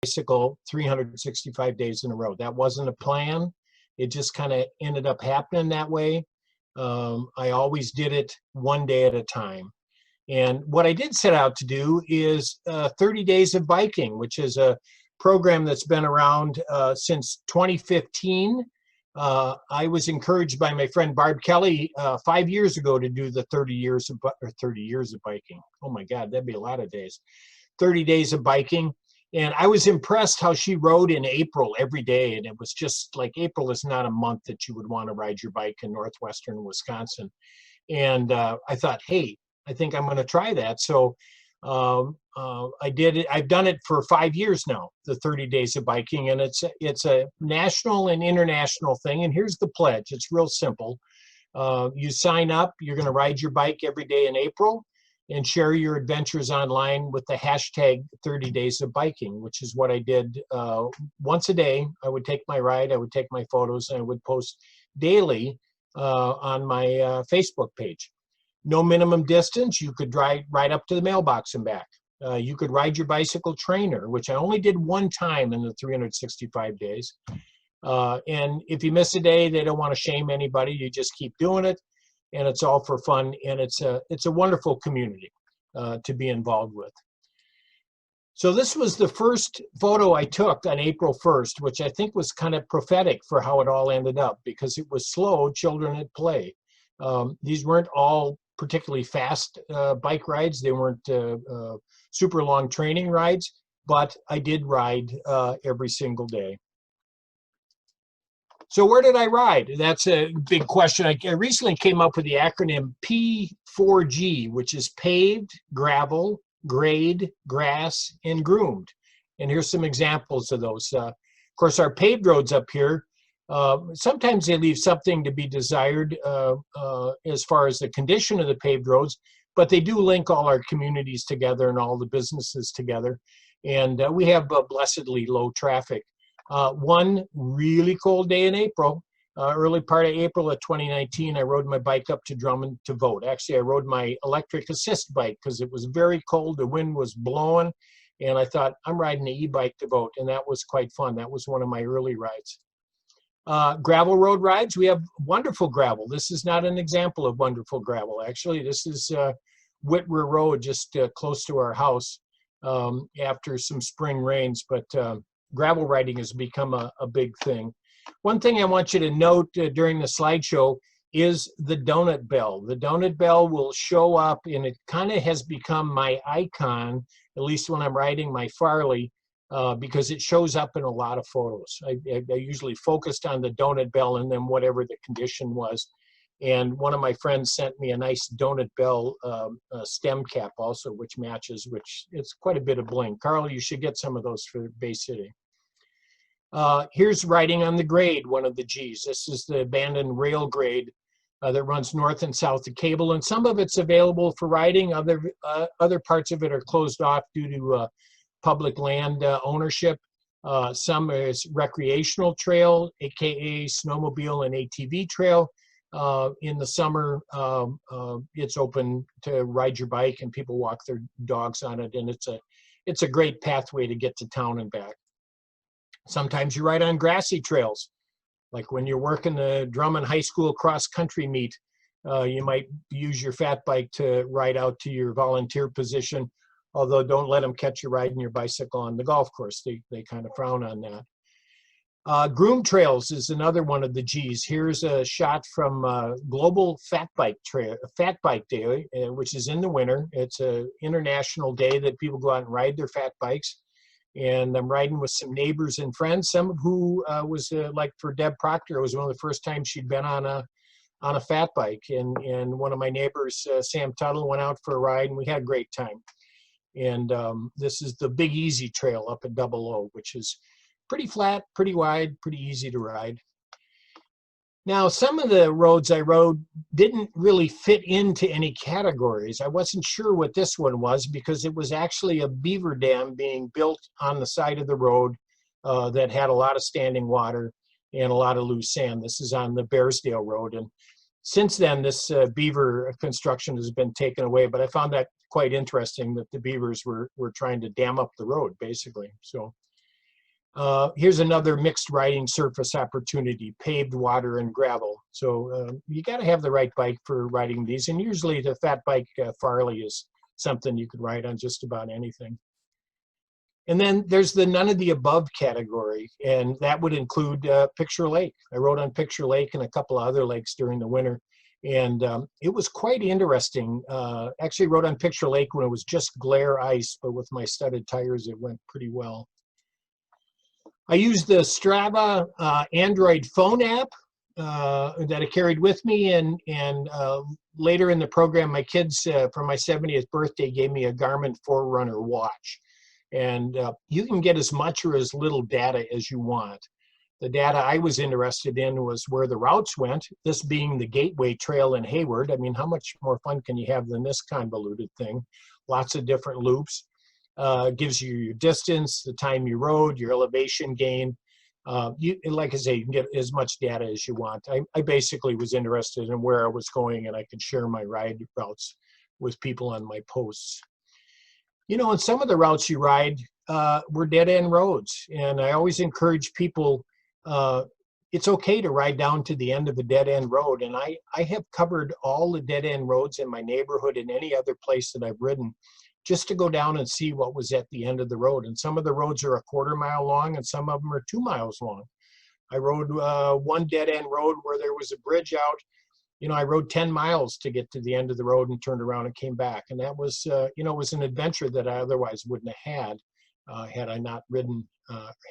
bicycle 365 days in a row. That wasn't a plan. It just kind of ended up happening that way. I always did it one day at a time. And what I did set out to do is 30 Days of Biking, which is a program that's been around since 2015. I was encouraged by my friend Barb Kelly 5 years ago to do the 30 years of biking. Oh my God, that'd be a lot of days. 30 Days of Biking. And I was impressed how she rode in April every day. And it was just like, April is not a month that you would want to ride your bike in northwestern Wisconsin. And I thought, hey, I think I'm going to try that. So I did it. I've done it for 5 years now, the 30 Days of Biking. And it's a national and international thing. And here's the pledge. It's real simple. You sign up. You're going to ride your bike every day in April and share your adventures online with the hashtag 30 Days of Biking, which is what I did once a day. I would take my ride, I would take my photos, and I would post daily on my Facebook page. No minimum distance. You could ride right up to the mailbox and back. You could ride your bicycle trainer, which I only did one time in the 365 days. And if you miss a day, they don't want to shame anybody. You just keep doing it. And it's all for fun, and it's a wonderful community to be involved with. So this was the first photo I took on April 1st, which I think was kind of prophetic for how it all ended up, because it was slow children at play. These weren't all particularly fast bike rides. They weren't super long training rides, but I did ride every single day. So where did I ride? That's a big question. I recently came up with the acronym P4G, which is paved, gravel, grade, grass, and groomed. And here's some examples of those. Of course, our paved roads up here, sometimes they leave something to be desired as far as the condition of the paved roads, but they do link all our communities together and all the businesses together. And we have blessedly low traffic. One really cold day in April, early part of April of 2019, I rode my bike up to Drummond to vote. Actually, I rode my electric assist bike because it was very cold. The wind was blowing, and I thought, I'm riding the e-bike to vote, and that was quite fun. That was one of my early rides. Gravel road rides, we have wonderful gravel. This is not an example of wonderful gravel. Actually, this is Whitwer Road, just close to our house after some spring rains, but gravel riding has become a big thing. One thing I want you to note during the slideshow is the donut bell. The donut bell will show up, and it kind of has become my icon, at least when I'm riding my Farley, because it shows up in a lot of photos. I usually focused on the donut bell and then whatever the condition was. And one of my friends sent me a nice donut bell stem cap also, which matches, which it's quite a bit of bling. Carl, you should get some of those for Bay City. Here's riding on the grade, one of the G's. This is the abandoned rail grade that runs north and south of Cable, and some of it's available for riding. Other parts of it are closed off due to public land ownership. Some is recreational trail, aka snowmobile and ATV trail. In the summer, it's open to ride your bike, and people walk their dogs on it, and it's a great pathway to get to town and back. Sometimes you ride on grassy trails, like when you're working the Drummond High School cross-country meet. You might use your fat bike to ride out to your volunteer position, although don't let them catch you riding your bicycle on the golf course. They kind of frown on that. Groomed Trails is another one of the G's. Here's a shot from Global Fat Bike Day, which is in the winter. It's an international day that people go out and ride their fat bikes. And I'm riding with some neighbors and friends, some of who was like for Deb Proctor, it was one of the first times she'd been on a fat bike. And one of my neighbors, Sam Tuttle, went out for a ride, and we had a great time. And this is the Big Easy Trail up at Double O, which is pretty flat, pretty wide, pretty easy to ride. Now, some of the roads I rode didn't really fit into any categories. I wasn't sure what this one was because it was actually a beaver dam being built on the side of the road that had a lot of standing water and a lot of loose sand. This is on the Bearsdale Road. And since then, this beaver construction has been taken away, but I found that quite interesting that the beavers were trying to dam up the road, basically. So Here's another mixed riding surface opportunity, paved, water, and gravel. So you got to have the right bike for riding these. And usually the fat bike Farley is something you could ride on just about anything. And then there's the none of the above category, and that would include Picture Lake. I rode on Picture Lake and a couple of other lakes during the winter, and it was quite interesting. Actually rode on Picture Lake when it was just glare ice, but with my studded tires, it went pretty well. I used the Strava Android phone app that I carried with me, and later in the program, my kids, for my 70th birthday, gave me a Garmin Forerunner watch. And you can get as much or as little data as you want. The data I was interested in was where the routes went, this being the Gateway Trail in Hayward. I mean, how much more fun can you have than this convoluted thing? Lots of different loops. Gives you your distance, the time you rode, your elevation gain. Like I say, you can get as much data as you want. I basically was interested in where I was going, and I could share my ride routes with people on my posts. You know, and some of the routes you ride were dead-end roads, and I always encourage people, it's okay to ride down to the end of a dead-end road, and I have covered all the dead-end roads in my neighborhood and any other place that I've ridden, just to go down and see what was at the end of the road. And some of the roads are a quarter mile long, and some of them are 2 miles long. I rode one dead-end road where there was a bridge out. You know, I rode 10 miles to get to the end of the road and turned around and came back. And that was, you know, it was an adventure that I otherwise wouldn't have had I not ridden,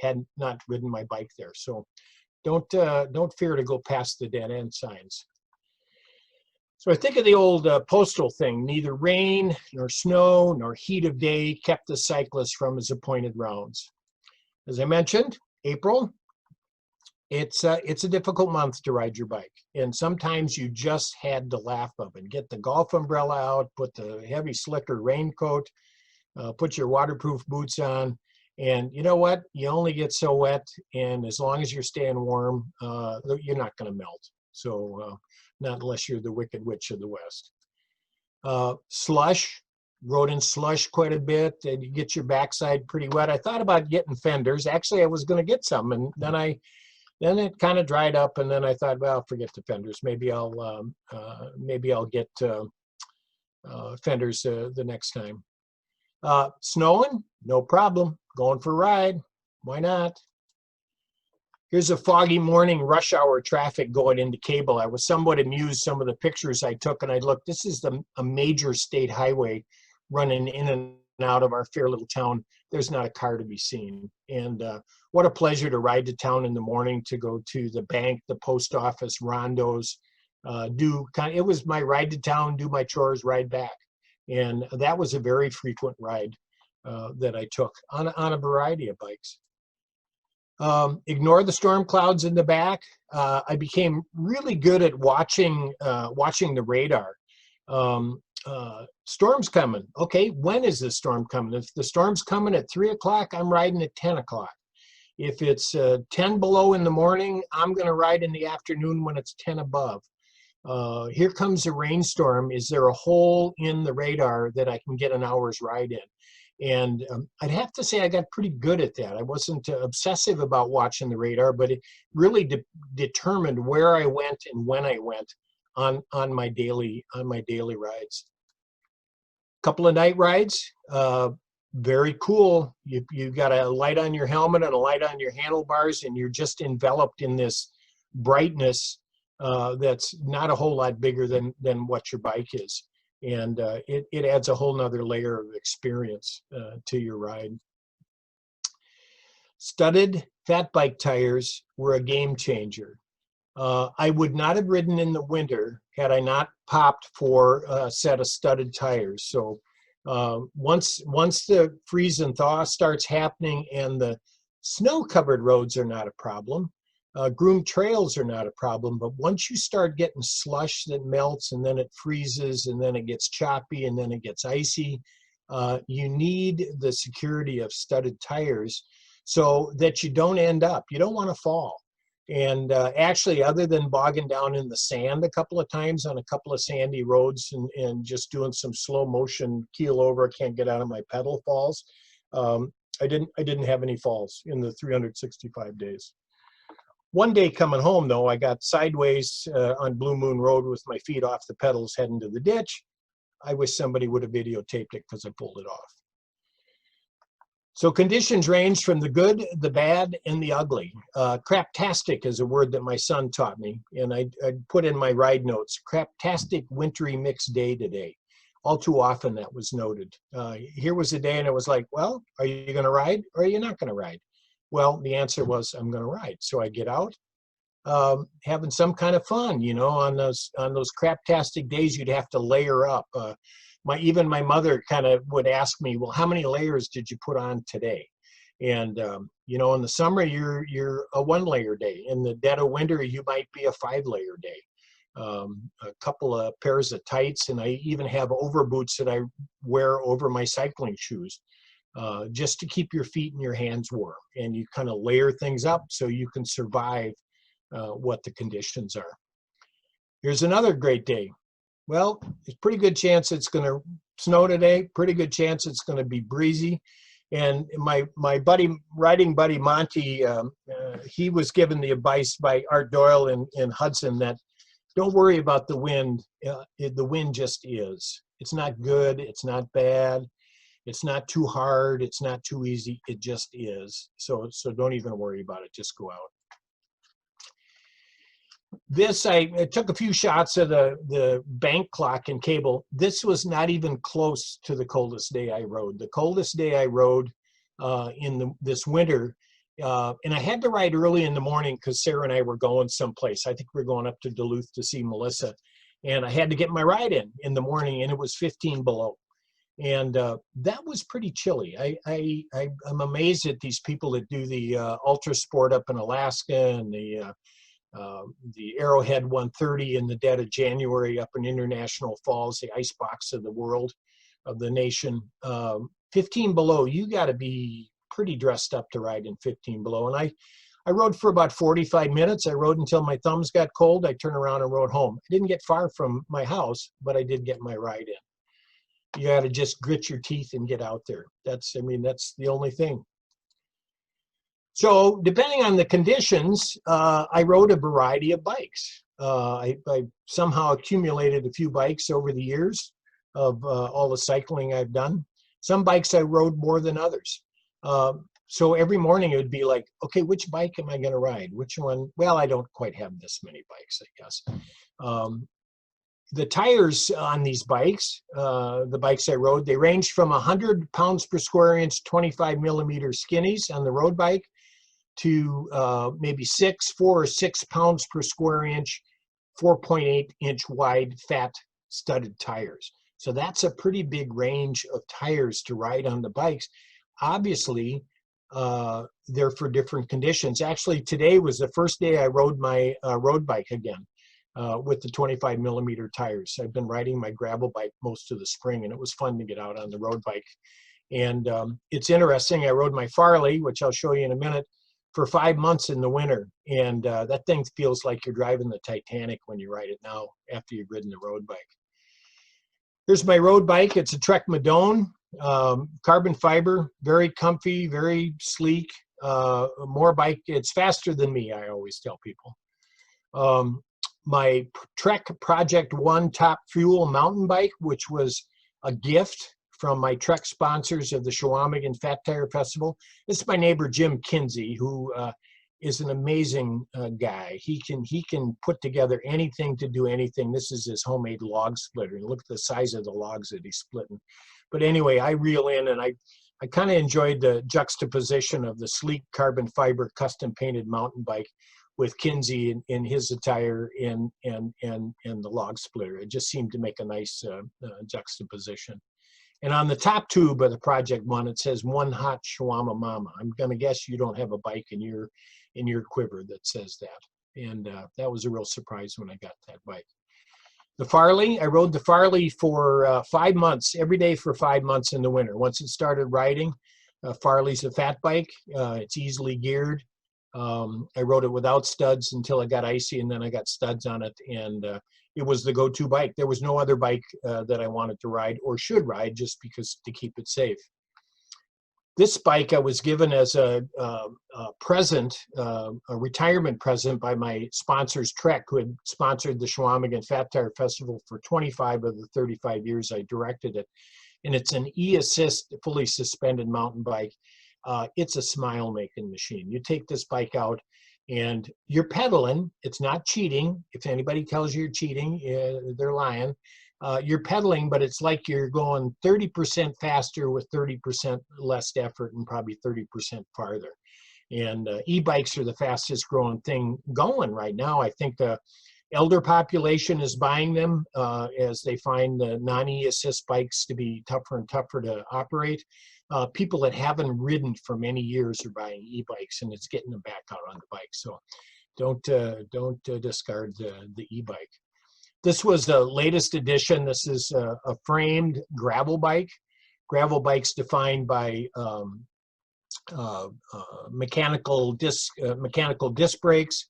had not ridden my bike there. So don't fear to go past the dead end signs. So I think of the old postal thing, neither rain nor snow nor heat of day kept the cyclist from his appointed rounds. As I mentioned, April, it's a difficult month to ride your bike. And sometimes you just had to laugh up and get the golf umbrella out, put the heavy slicker raincoat, put your waterproof boots on. And you know what? You only get so wet. And as long as you're staying warm, you're not going to melt. So not unless you're the Wicked Witch of the West. Slush, rode in slush quite a bit, and you get your backside pretty wet. I thought about getting fenders. Actually, I was going to get some, and then it kind of dried up, and then I thought, well, forget the fenders. Maybe I'll get fenders the next time. Snowing, no problem. Going for a ride. Why not? Here's a foggy morning, rush hour traffic going into Cable. I was somewhat amused some of the pictures I took, and I looked, this is a major state highway running in and out of our fair little town. There's not a car to be seen. And what a pleasure to ride to town in the morning, to go to the bank, the post office, rondos, it was my ride to town, do my chores, ride back. And that was a very frequent ride that I took on a variety of bikes. Ignore the storm clouds in the back. I became really good at watching the radar. Storm's coming. Okay, when is the storm coming? If the storm's coming at 3 o'clock, I'm riding at 10 o'clock. If it's 10 below in the morning, I'm going to ride in the afternoon when it's 10 above. Here comes a rainstorm. Is there a hole in the radar that I can get an hour's ride in? And I'd have to say I got pretty good at that. I wasn't obsessive about watching the radar, but it really determined where I went and when I went on my daily rides. Couple of night rides, very cool. You've got a light on your helmet and a light on your handlebars, and you're just enveloped in this brightness that's not a whole lot bigger than what your bike is. And it adds a whole nother layer of experience to your ride. Studded fat bike tires were a game changer. I would not have ridden in the winter had I not popped for a set of studded tires. So once the freeze and thaw starts happening and the snow-covered roads are not a problem, groomed trails are not a problem, but once you start getting slush that melts and then it freezes and then it gets choppy and then it gets icy, you need the security of studded tires so that you don't you don't want to fall. And actually, other than bogging down in the sand a couple of times on a couple of sandy roads and just doing some slow motion keel over, can't get out of my pedal falls, I didn't have any falls in the 365 days. One day coming home though, I got sideways on Blue Moon Road with my feet off the pedals heading to the ditch. I wish somebody would have videotaped it because I pulled it off. So conditions range from the good, the bad, and the ugly. Craptastic is a word that my son taught me, and I put in my ride notes, craptastic wintry mixed day today. All too often that was noted. Here was a day and it was like, well, are you gonna ride or are you not gonna ride? Well, the answer was, I'm gonna ride. So I get out, having some kind of fun, you know, on those craptastic days, you'd have to layer up. Even my mother kind of would ask me, well, how many layers did you put on today? And, you know, in the summer, you're a 1-layer day. In the dead of winter, you might be a 5-layer day. A couple of pairs of tights, and I even have overboots that I wear over my cycling shoes, just to keep your feet and your hands warm. And you kind of layer things up so you can survive what the conditions are. Here's another great day. Well, there's a pretty good chance it's going to snow today, pretty good chance it's going to be breezy. And my riding buddy Monty, he was given the advice by Art Doyle in Hudson that don't worry about the wind. The wind just is. It's not good, it's not bad, it's not too hard, it's not too easy, it just is. So don't even worry about it, just go out. This, I took a few shots of the bank clock and cable. This was not even close to the coldest day I rode. The coldest day I rode this winter, and I had to ride early in the morning because Sarah and I were going someplace. I think we were going up to Duluth to see Melissa. And I had to get my ride in the morning, and it was 15 below. And that was pretty chilly. I'm amazed at these people that do the ultra sport up in Alaska and the Arrowhead 130 in the dead of January up in International Falls, the ice box of the world, of the nation. 15 below, you got to be pretty dressed up to ride in 15 below. And I rode for about 45 minutes. I rode until my thumbs got cold. I turned around and rode home. I didn't get far from my house, but I did get my ride in. You got to just grit your teeth and get out there. That's the only thing. So depending on the conditions, I rode a variety of bikes. I somehow accumulated a few bikes over the years of all the cycling I've done. Some bikes I rode more than others. So every morning it would be like, okay, which bike am I going to ride? Which one? Well, I don't quite have this many bikes, I guess. The tires on these bikes, the bikes I rode, they ranged from 100 pounds per square inch, 25 millimeter skinnies on the road bike to maybe 4 or 6 pounds per square inch, 4.8 inch wide fat studded tires. So that's a pretty big range of tires to ride on the bikes. Obviously, they're for different conditions. Actually, today was the first day I rode my road bike again with the 25 millimeter tires. I've been riding my gravel bike most of the spring, and it was fun to get out on the road bike. And it's interesting, I rode my Farley, which I'll show you in a minute, for 5 months in the winter. And that thing feels like you're driving the Titanic when you ride it now after you've ridden the road bike. Here's my road bike. It's a Trek Madone, carbon fiber, very comfy, very sleek, more bike. It's faster than me, I always tell people. My Trek Project 1 Top Fuel mountain bike, which was a gift from my Trek sponsors of the Chequamegon Fat Tire Festival. It's my neighbor Jim Kinsey, who is an amazing guy. He can put together anything to do anything. This is his homemade log splitter. And look at the size of the logs that he's splitting. But anyway, I reel in, and I kind of enjoyed the juxtaposition of the sleek carbon fiber custom painted mountain bike with Kinsey in his attire and the log splitter. It just seemed to make a nice juxtaposition. And on the top tube of the Project 1, it says "One Hot Shawarma Mama." I'm going to guess you don't have a bike in your quiver that says that. And that was a real surprise when I got that bike. The Farley, I rode the Farley for 5 months, every day for 5 months in the winter. Once it started riding, Farley's a fat bike. It's easily geared. I rode it without studs until it got icy, and then I got studs on it, and it was the go-to bike. There was no other bike that I wanted to ride or should ride just because to keep it safe. This bike I was given as a present, a retirement present by my sponsors, Trek, who had sponsored the Chequamegon Fat Tire Festival for 25 of the 35 years I directed it. And it's an e-assist, fully suspended mountain bike. It's a smile-making machine. You take this bike out and you're pedaling. It's not cheating. If anybody tells you you're cheating, they're lying. You're pedaling, but it's like you're going 30% faster with 30% less effort and probably 30% farther. And e-bikes are the fastest growing thing going right now. I think the elder population is buying them as they find the non-e-assist bikes to be tougher and tougher to operate. People that haven't ridden for many years are buying e-bikes, and it's getting them back out on the bike. So don't discard the e-bike. This was the latest edition. This is a framed gravel bike. Gravel bikes defined by mechanical disc brakes,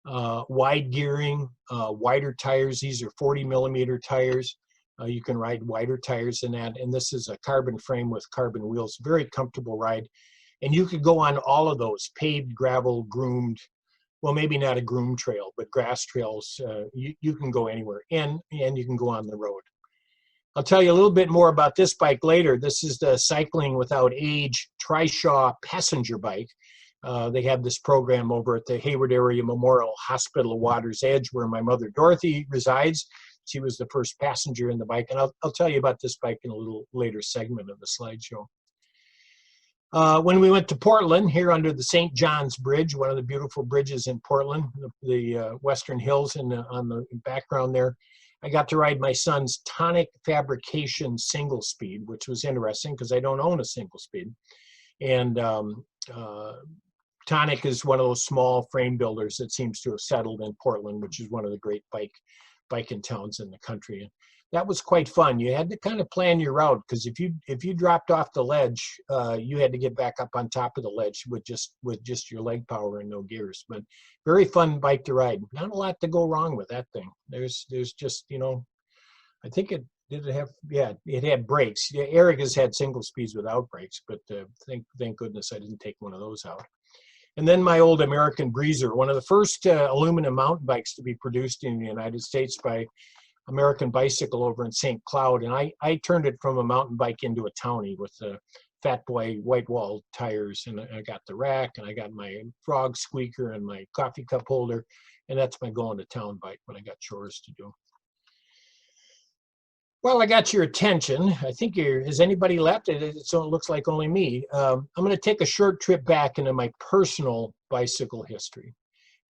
wide gearing, wider tires. These are 40mm tires. You can ride wider tires than that. And this is a carbon frame with carbon wheels. Very comfortable ride. And you could go on all of those, paved, gravel, groomed. Well, maybe not a groomed trail, but grass trails. You can go anywhere, and you can go on the road. I'll tell you a little bit more about this bike later. This is the Cycling Without Age Trishaw passenger bike. They have this program over at the Hayward Area Memorial Hospital, Water's Edge, where my mother Dorothy resides. She was the first passenger in the bike, and I'll tell you about this bike in a little later segment of the slideshow. When we went to Portland, here under the St. John's Bridge, one of the beautiful bridges in Portland, the Western Hills on the background there, I got to ride my son's Tonic Fabrication single speed, which was interesting because I don't own a single speed. And Tonic is one of those small frame builders that seems to have settled in Portland, which is one of the great biking towns in the country. And that was quite fun. You had to kind of plan your route, because if you dropped off the ledge, you had to get back up on top of the ledge with just your leg power and no gears. But very fun bike to ride. Not a lot to go wrong with that thing. There's just, I think it had brakes. Yeah, Eric has had single speeds without brakes, but thank goodness I didn't take one of those out. And then my old American Breezer, one of the first aluminum mountain bikes to be produced in the United States by American Bicycle over in St. Cloud. And I turned it from a mountain bike into a townie with the Fat Boy white wall tires. And I got the rack, and I got my frog squeaker and my coffee cup holder. And that's my going to town bike when I got chores to do. Well, I got your attention. I think has anybody left? So it looks like only me. I'm going to take a short trip back into my personal bicycle history.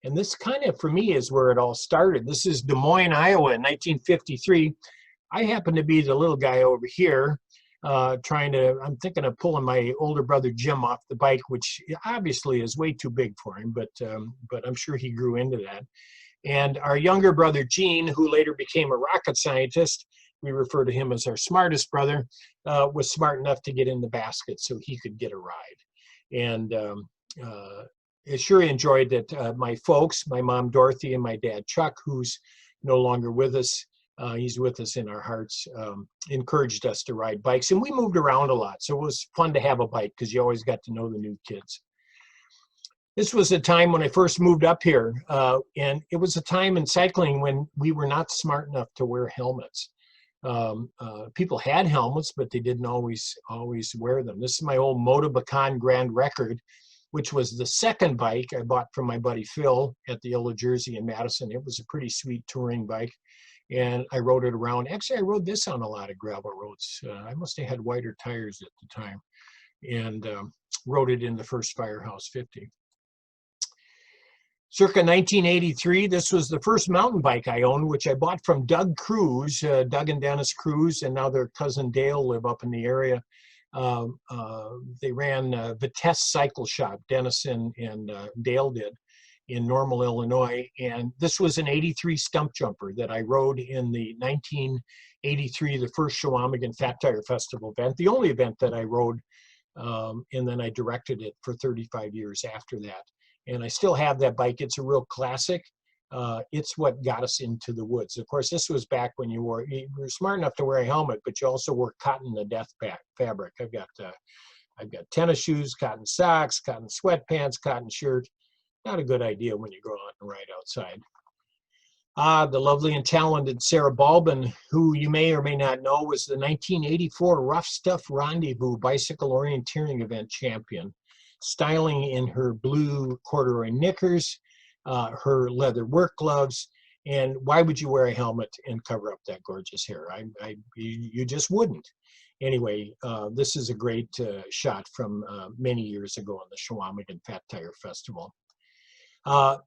And this kind of, for me, is where it all started. This is Des Moines, Iowa in 1953. I happen to be the little guy over here I'm thinking of pulling my older brother Jim off the bike, which obviously is way too big for him, but I'm sure he grew into that. And our younger brother Gene, who later became a rocket scientist, we refer to him as our smartest brother, was smart enough to get in the basket so he could get a ride. And I sure enjoyed that my folks, my mom Dorothy and my dad Chuck, who's no longer with us, he's with us in our hearts, encouraged us to ride bikes. And we moved around a lot, so it was fun to have a bike because you always got to know the new kids. This was a time when I first moved up here, and it was a time in cycling when we were not smart enough to wear helmets. People had helmets, but they didn't always wear them. This is my old Motobacan Grand Record, which was the second bike I bought from my buddy Phil at the Yellow Jersey in Madison. It was a pretty sweet touring bike, and I rode it around. Actually, I rode this on a lot of gravel roads. I must have had wider tires at the time, and rode it in the first Firehouse 50. Circa 1983, this was the first mountain bike I owned, which I bought from Doug Cruz, Doug and Dennis Cruz, and now their cousin Dale live up in the area. They ran Vitesse Cycle Shop, Dennis and Dale did, in Normal, Illinois. And this was an 83 stump jumper that I rode in the 1983, the first Chequamegon Fat Tire Festival event, the only event that I rode, and then I directed it for 35 years after that. And I still have that bike. It's a real classic. It's what got us into the woods. Of course, this was back when you were smart enough to wear a helmet, but you also wore cotton to death fabric. I've got tennis shoes, cotton socks, cotton sweatpants, cotton shirt. Not a good idea when you go out and ride outside. The lovely and talented Sarah Balban, who you may or may not know was the 1984 Rough Stuff Rendezvous bicycle orienteering event champion, styling in her blue corduroy knickers, her leather work gloves, and why would you wear a helmet and cover up that gorgeous hair? You just wouldn't. Anyway, this is a great shot from many years ago on the Chequamegon Fat Tire Festival.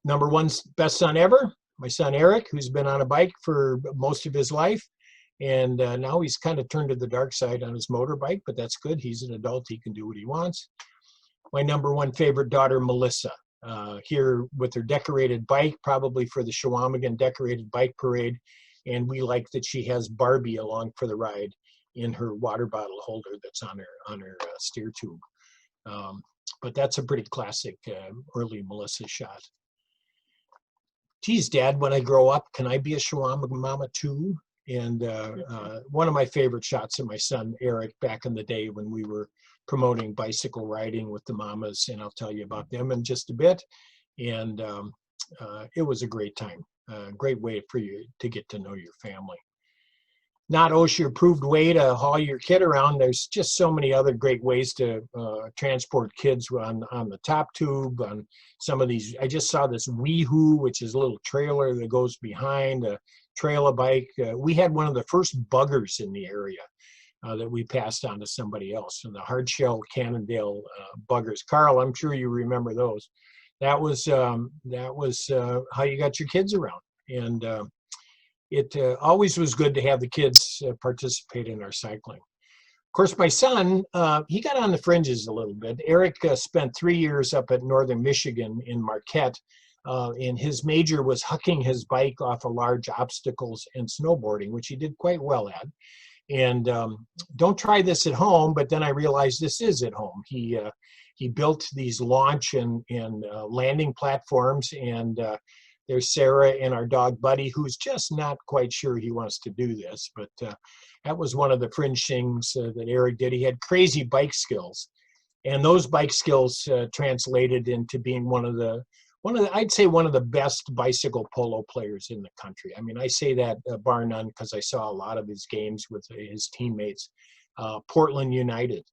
Number one's best son ever, my son Eric, who's been on a bike for most of his life, and now he's kind of turned to the dark side on his motorbike, but that's good. He's an adult, he can do what he wants. My number one favorite daughter, Melissa, here with her decorated bike, probably for the Chequamegon Decorated Bike Parade, and we like that she has Barbie along for the ride in her water bottle holder that's on her steer tube. But that's a pretty classic early Melissa shot. Geez, Dad, when I grow up, can I be a Chequamegon mama too? And one of my favorite shots of my son Eric back in the day when we were promoting bicycle riding with the mamas, and I'll tell you about them in just a bit. And it was a great time, great way for you to get to know your family. Not OSHA approved way to haul your kid around. There's just so many other great ways to transport kids on the top tube, on some of these. I just saw this Weehoo, which is a little trailer that goes behind a trailer bike. We had one of the first buggers in the area that we passed on to somebody else, and the hardshell Cannondale buggers. Carl, I'm sure you remember those. That was how you got your kids around. And it always was good to have the kids participate in our cycling. Of course, my son, he got on the fringes a little bit. Eric spent 3 years up at Northern Michigan in Marquette, and his major was hucking his bike off of large obstacles and snowboarding, which he did quite well at. And don't try this at home, but then I realized this is at home. He built these launch and landing platforms, and there's Sarah and our dog Buddy, who's just not quite sure he wants to do this, but that was one of the fringe things that Eric did. He had crazy bike skills, and those bike skills translated into being one of the I'd say one of the best bicycle polo players in the country. I mean, I say that bar none because I saw a lot of his games with his teammates. Portland United.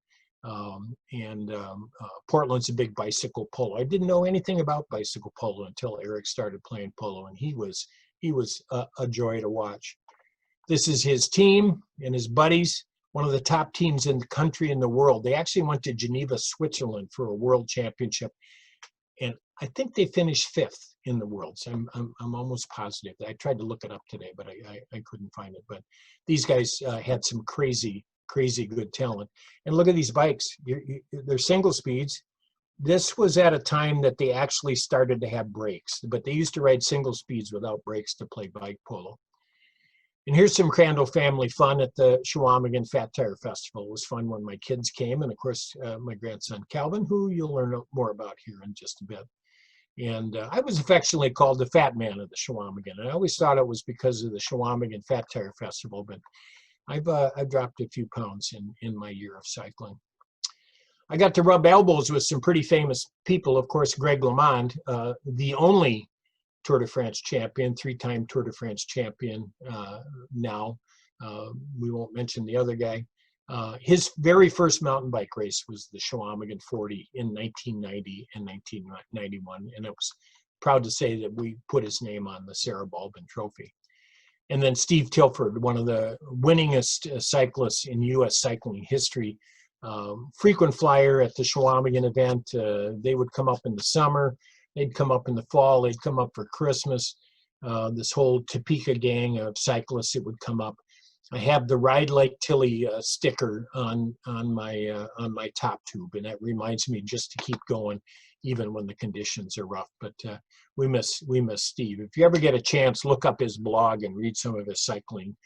Portland's a big bicycle polo. I didn't know anything about bicycle polo until Eric started playing polo, and he was a joy to watch. This is his team and his buddies, one of the top teams in the country and the world. They actually went to Geneva, Switzerland for a world championship, and I think they finished 5th in the world. So I'm almost positive. I tried to look it up today, but I couldn't find it. But these guys had some crazy good talent. And look at these bikes. They're single speeds. This was at a time that they actually started to have brakes, but they used to ride single speeds without brakes to play bike polo. And here's some Crandall family fun at the Chequamegon Fat Tire Festival. It was fun when my kids came, and of course my grandson Calvin, who you'll learn more about here in just a bit. And I was affectionately called the Fat Man of the Chequamegon. And I always thought it was because of the Chequamegon Fat Tire Festival, but I've dropped a few pounds in my year of cycling. I got to rub elbows with some pretty famous people. Of course, Greg LeMond, the only Tour de France champion, 3-time Tour de France champion now. We won't mention the other guy. His very first mountain bike race was the Chequamegon 40 in 1990 and 1991. And I was proud to say that we put his name on the Sarah Balban Trophy. And then Steve Tilford, one of the winningest cyclists in U.S. cycling history, frequent flyer at the Chequamegon event. They would come up in the summer, they'd come up in the fall, they'd come up for Christmas. This whole Topeka gang of cyclists that would come up. I have the Ride Like Tilly sticker on my top tube, and that reminds me just to keep going even when the conditions are rough. But we miss Steve. If you ever get a chance, look up his blog and read some of his cycling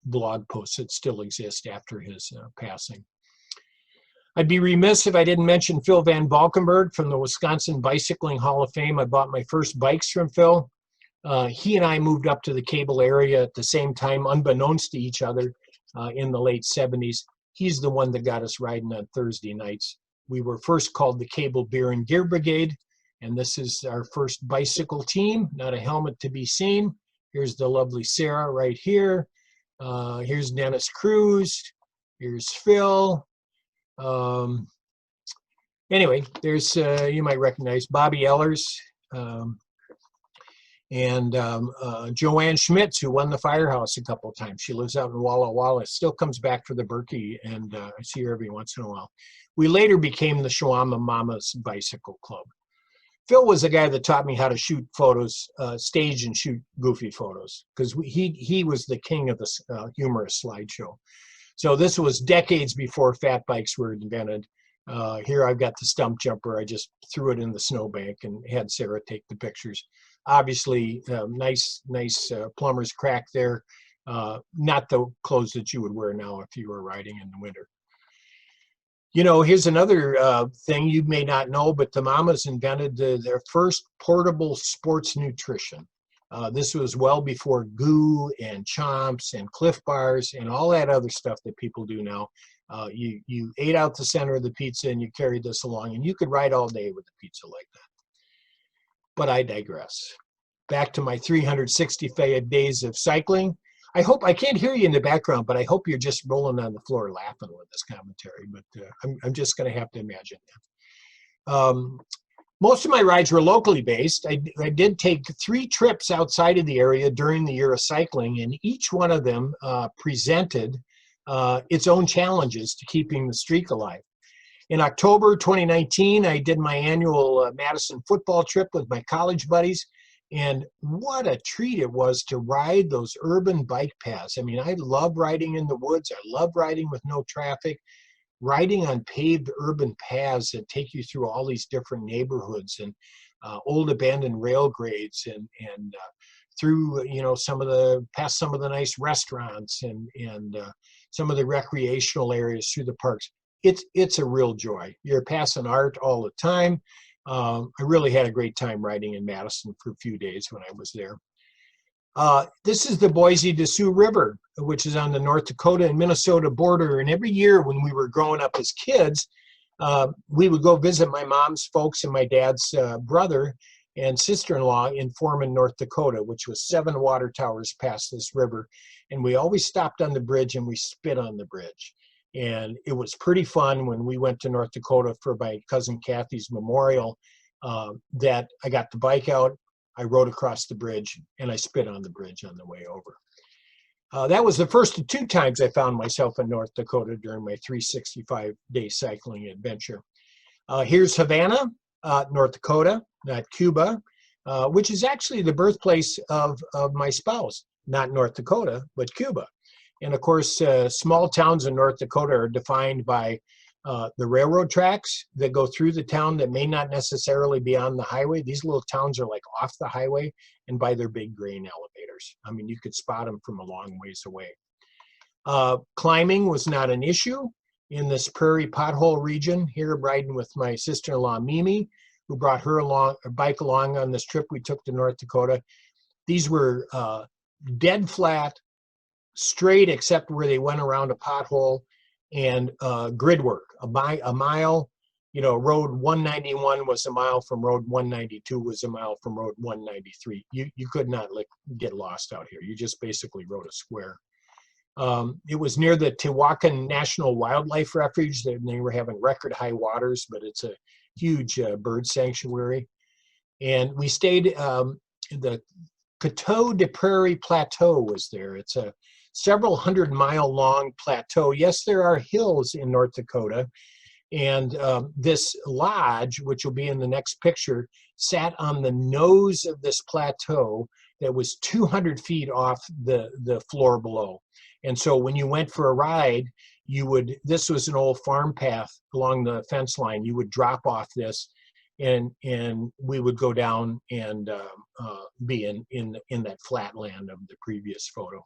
blog posts that still exist after his passing. I'd be remiss if I didn't mention Phil Van Valkenburg from the Wisconsin Bicycling Hall of Fame. I bought my first bikes from Phil. He and I moved up to the Cable area at the same time, unbeknownst to each other, in the late 70s. He's the one that got us riding on Thursday nights. We were first called the Cable Beer and Gear Brigade, and this is our first bicycle team, not a helmet to be seen. Here's the lovely Sarah right here. Here's Dennis Cruz. Here's Phil. Anyway, there's, you might recognize Bobby Ellers and Joanne Schmitz, who won the Firehouse a couple of times. She lives out in Walla Walla, still comes back for the Berkey, and I see her every once in a while. We later became the Shawama Mamas Bicycle Club. Phil was the guy that taught me how to shoot photos, stage and shoot goofy photos, because he was the king of the humorous slideshow. So this was decades before fat bikes were invented. Here I've got the stump jumper. I just threw it in the snowbank and had Sarah take the pictures. Obviously, nice plumber's crack there. Not the clothes that you would wear now if you were riding in the winter. You know, here's another thing you may not know, but the Mamas invented their first portable sports nutrition. This was well before Goo and Chomps and Cliff Bars and all that other stuff that people do now. You ate out the center of the pizza and you carried this along, and you could ride all day with a pizza like that. But I digress. Back to my 365 days of cycling. I can't hear you in the background, but I hope you're just rolling on the floor laughing with this commentary, but I'm just going to have to imagine that. Most of my rides were locally based. I did take 3 trips outside of the area during the year of cycling, and each one of them presented its own challenges to keeping the streak alive. In October 2019, I did my annual Madison football trip with my college buddies. And what a treat it was to ride those urban bike paths. I mean, I love riding in the woods. I love riding with no traffic. Riding on paved urban paths that take you through all these different neighborhoods and old abandoned rail grades and through, you know, past some of the nice restaurants and some of the recreational areas through the parks. It's a real joy. You're passing art all the time. I really had a great time riding in Madison for a few days when I was there. This is the Boise to Sioux River, which is on the North Dakota and Minnesota border. And every year when we were growing up as kids, we would go visit my mom's folks and my dad's brother and sister-in-law in Foreman, North Dakota, which was 7 water towers past this river. And we always stopped on the bridge and we spit on the bridge. And it was pretty fun when we went to North Dakota for my cousin Kathy's memorial, that I got the bike out, I rode across the bridge, and I spit on the bridge on the way over. That was the first of 2 times I found myself in North Dakota during my 365-day cycling adventure. Here's Havana, North Dakota, not Cuba, which is actually the birthplace of my spouse, not North Dakota, but Cuba. And of course, small towns in North Dakota are defined by the railroad tracks that go through the town that may not necessarily be on the highway. These little towns are like off the highway, and by their big grain elevators. I mean, you could spot them from a long ways away. Climbing was not an issue in this prairie pothole region. Here, riding with my sister-in-law, Mimi, who brought her bike along on this trip we took to North Dakota. These were dead flat, straight except where they went around a pothole, and grid work. A mile, you know, road 191 was a mile from road 192 was a mile from road 193. You could not get lost out here. You just basically rode a square. It was near the Tehuacan National Wildlife Refuge. They were having record high waters, but it's a huge bird sanctuary. And we stayed, the Coto de Prairie Plateau was there. It's a several 100-mile long plateau. Yes, there are hills in North Dakota. And this lodge, which will be in the next picture, sat on the nose of this plateau that was 200 feet off the floor below. And so when you went for a ride, this was an old farm path along the fence line. You would drop off this, and we would go down and be in that flat land of the previous photo.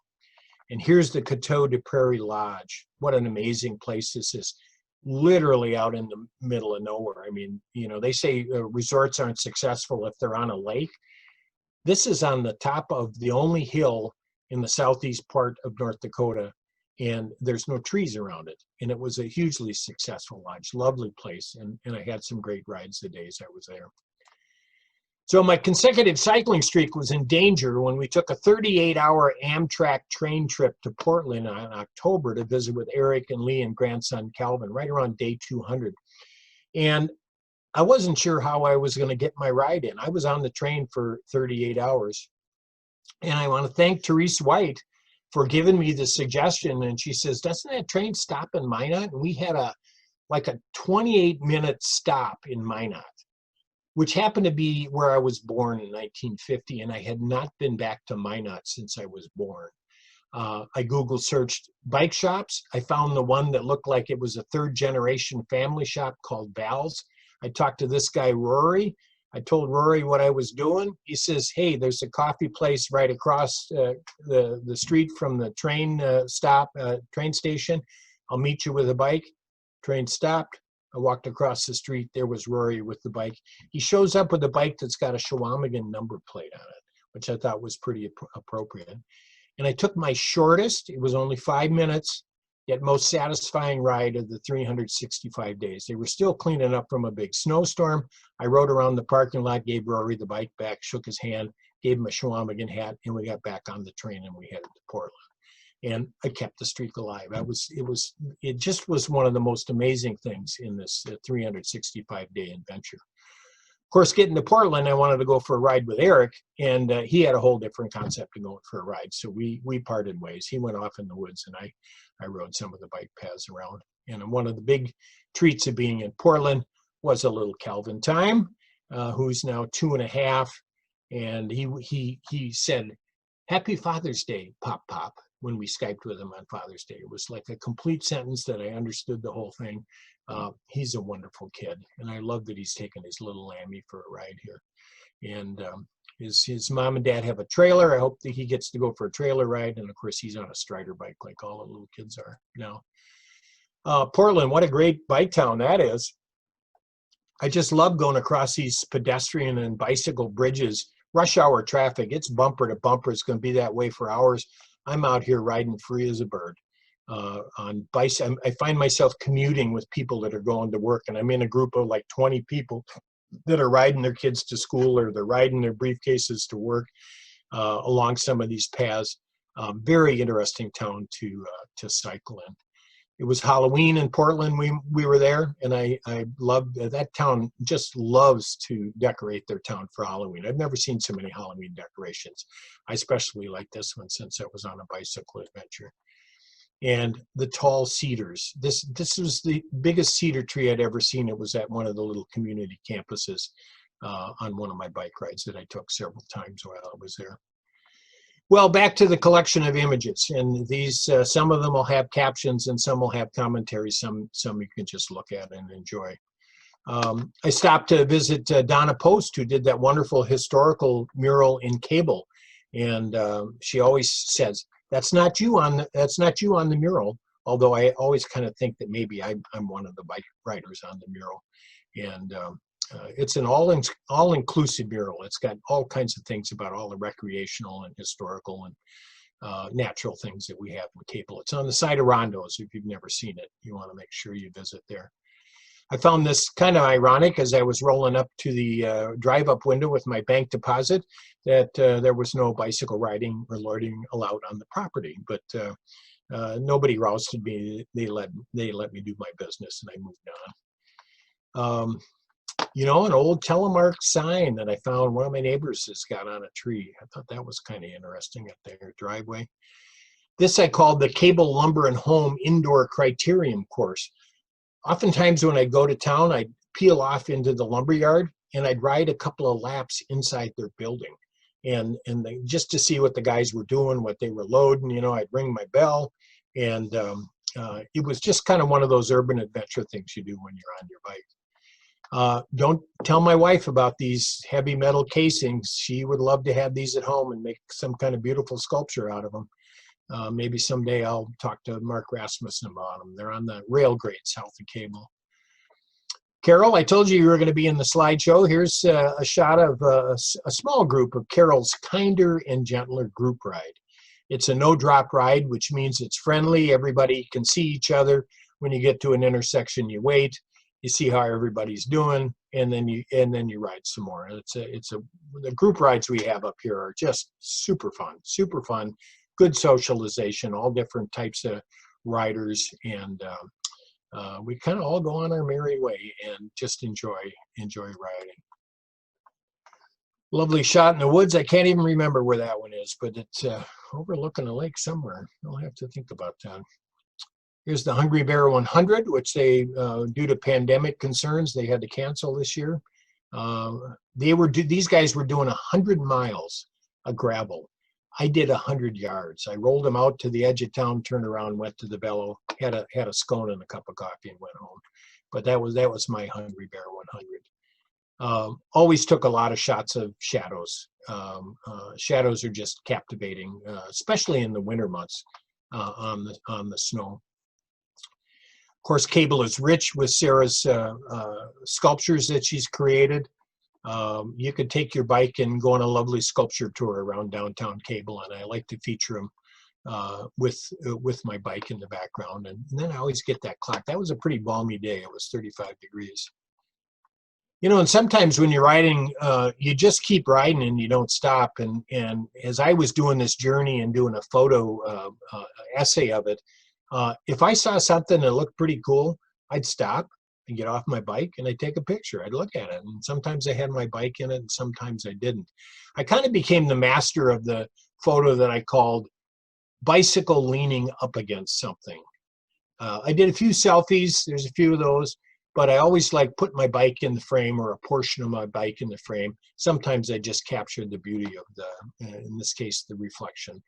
And here's the Coto de Prairie Lodge. What an amazing place this is. Literally out in the middle of nowhere. I mean, you know, they say resorts aren't successful if they're on a lake. This is on the top of the only hill in the southeast part of North Dakota. and there's no trees around it. And it was a hugely successful lodge, lovely place. And I had some great rides the days I was there. So my consecutive cycling streak was in danger when we took a 38-hour Amtrak train trip to Portland in October to visit with Eric and Lee and grandson Calvin, right around day 200. And I wasn't sure how I was going to get my ride in. I was on the train for 38 hours. And I want to thank Therese White for giving me the suggestion. And she says, doesn't that train stop in Minot? And we had a 28-minute stop in Minot, which happened to be where I was born in 1950. And I had not been back to Minot since I was born. I Google searched bike shops. I found the one that looked like it was a third generation family shop called Val's. I talked to this guy, Rory. I told Rory what I was doing. He says, hey, there's a coffee place right across the street from the train train station. I'll meet you with a bike. Train stopped. I walked across the street. There was Rory with the bike. He shows up with a bike that's got a Chequamegon number plate on it, which I thought was pretty appropriate. And I took my shortest, it was only 5 minutes, yet most satisfying ride of the 365 days. They were still cleaning up from a big snowstorm. I rode around the parking lot, gave Rory the bike back, shook his hand, gave him a Chequamegon hat, and we got back on the train and we headed to Portland. And I kept the streak alive. It just was one of the most amazing things in this 365-day adventure. Of course, getting to Portland, I wanted to go for a ride with Eric, and he had a whole different concept of going for a ride. So we parted ways. He went off in the woods, and I rode some of the bike paths around. And one of the big treats of being in Portland was a little Calvin time, who's now 2.5. And he said, "Happy Father's Day, Pop Pop," when we Skyped with him on Father's Day. It was like a complete sentence that I understood the whole thing. He's a wonderful kid, and I love that he's taken his little Lammy for a ride here. And his mom and dad have a trailer. I hope that he gets to go for a trailer ride. And of course, he's on a Strider bike like all the little kids are now. Portland, what a great bike town that is. I just love going across these pedestrian and bicycle bridges. Rush hour traffic, it's bumper to bumper. It's going to be that way for hours. I'm out here riding free as a bird. On bicycle, I find myself commuting with people that are going to work, and I'm in a group of like 20 people that are riding their kids to school, or they're riding their briefcases to work along some of these paths. Very interesting town to cycle in. It was Halloween in Portland. We were there, and I loved that town. Just loves to decorate their town for Halloween. I've never seen so many Halloween decorations. I especially like this one since I was on a bicycle adventure. And the tall cedars. This was the biggest cedar tree I'd ever seen. It was at one of the little community campuses on one of my bike rides that I took several times while I was there. Well, back to the collection of images, and these some of them will have captions and some will have commentary. Some you can just look at and enjoy. I stopped to visit Donna Post, who did that wonderful historical mural in Cable, and she always says, That's not you on the mural. Although I always kind of think that maybe I'm one of the bike riders on the mural, and it's an all-inclusive mural. It's got all kinds of things about all the recreational and historical and natural things that we have in Cable. It's on the side of Rondo's. If you've never seen it, you want to make sure you visit there. I found this kind of ironic as I was rolling up to the drive-up window with my bank deposit that there was no bicycle riding or loitering allowed on the property. But nobody rousted me. They let me do my business, and I moved on. An old telemark sign that I found one of my neighbors has got on a tree. I thought that was kind of interesting at their driveway. This I called the Cable Lumber and Home Indoor Criterium course. Oftentimes when I go to town, I'd peel off into the lumberyard and I'd ride a couple of laps inside their building, and just to see what the guys were doing, what they were loading. I'd ring my bell, and it was just kind of one of those urban adventure things you do when you're on your bike. Don't tell my wife about these heavy metal casings. She would love to have these at home and make some kind of beautiful sculpture out of them. Maybe someday I'll talk to Mark Rasmussen about them. They're on the rail grade south of Cable. Carol, I told you were going to be in the slideshow. Here's a shot of a small group of Carol's Kinder and Gentler group ride. It's a no-drop ride, which means it's friendly. Everybody can see each other. When you get to an intersection, you wait, you see how everybody's doing, and then you ride some more. The group rides we have up here are just super fun, good socialization, all different types of riders, and we kind of all go on our merry way and just enjoy riding. Lovely shot in the woods. I can't even remember where that one is, but it's overlooking a lake somewhere. I'll have to think about that. Here's the Hungry Bear 100, which they, due to pandemic concerns, they had to cancel this year. These guys were doing 100 miles of gravel. I did 100 yards. I rolled them out to the edge of town, turned around, went to the Bellow, had a scone and a cup of coffee, and went home. But that was my Hungry Bear 100. Always took a lot of shots of shadows. Shadows are just captivating, especially in the winter months on the snow. Of course, Cable is rich with Sarah's sculptures that she's created. You could take your bike and go on a lovely sculpture tour around downtown Cable, and I like to feature them with my bike in the background. And then I always get that clock. That was a pretty balmy day. It was 35 degrees. You know, and sometimes when you're riding, you just keep riding and you don't stop. And as I was doing this journey and doing a photo essay of it, if I saw something that looked pretty cool, I'd stop and get off my bike and I'd take a picture. I'd look at it. And sometimes I had my bike in it and sometimes I didn't. I kind of became the master of the photo that I called bicycle leaning up against something. I did a few selfies. There's a few of those. But I always like put my bike in the frame or a portion of my bike in the frame. Sometimes I just captured the beauty of in this case, the reflection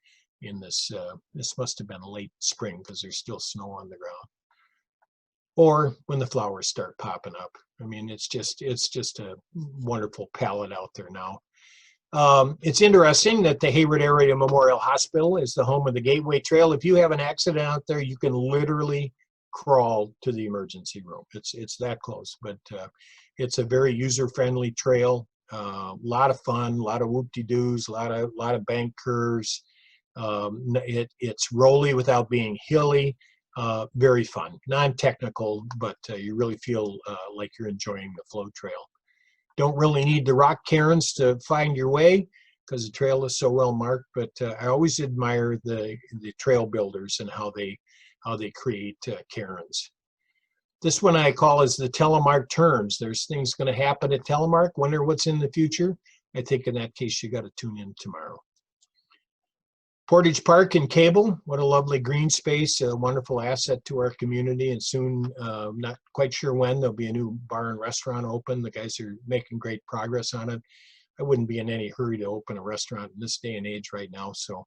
in this. This must have been late spring because there's still snow on the ground. Or when the flowers start popping up. I mean, it's just a wonderful palette out there now. It's interesting that the Hayward Area Memorial Hospital is the home of the Gateway Trail. If you have an accident out there, you can literally crawl to the emergency room. It's that close, but it's a very user-friendly trail. A lot of fun, a lot of whoop-de-doos, a lot of bank curves. It's rolly without being hilly. Very fun, non-technical, but you really feel like you're enjoying the flow trail. Don't really need the rock cairns to find your way because the trail is so well marked, but I always admire the trail builders and how they create cairns. This one I call is the telemark turns. There's things going to happen at telemark. Wonder what's in the future. I think in that case, you got to tune in tomorrow. Portage Park in Cable. What a lovely green space, a wonderful asset to our community. And soon, not quite sure when, there'll be a new bar and restaurant open. The guys are making great progress on it. I wouldn't be in any hurry to open a restaurant in this day and age right now. So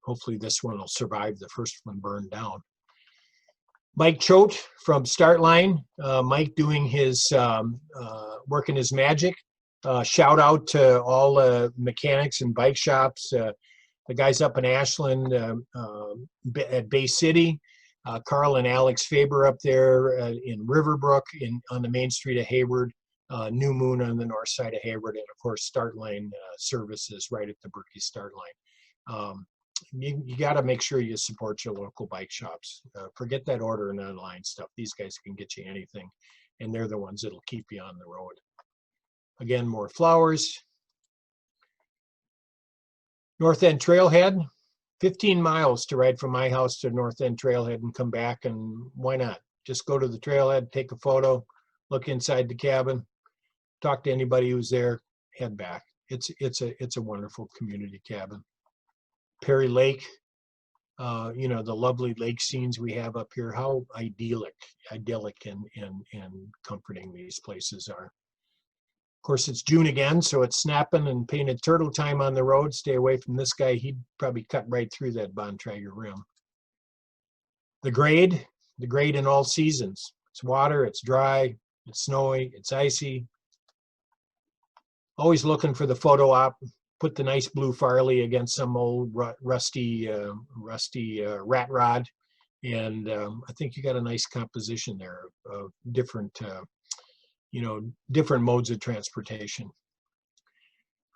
hopefully this one will survive the first one burned down. Mike Choate from Start Line. Mike doing his, working his magic. Shout out to all mechanics and bike shops. The guys up in Ashland at Bay City. Carl and Alex Faber up there in Riverbrook on the main street of Hayward. New Moon on the north side of Hayward. And of course, Start Line services right at the Berkey Start Line. You got to make sure you support your local bike shops. Forget that order and online stuff. These guys can get you anything, and they're the ones that'll keep you on the road. Again, more flowers. North End Trailhead, 15 miles to ride from my house to North End Trailhead and come back, and why not? Just go to the trailhead, take a photo, look inside the cabin, talk to anybody who's there, head back. It's a wonderful community cabin. Perry Lake, you know, the lovely lake scenes we have up here, how idyllic and comforting these places are. Of course, it's June again, so it's snapping and painted turtle time on the road. Stay away from this guy. He'd probably cut right through that Bontrager rim. The grade in all seasons. It's water, it's dry, it's snowy, it's icy. Always looking for the photo op. Put the nice blue Farley against some old rusty rat rod, and I think you got a nice composition there of different, different modes of transportation.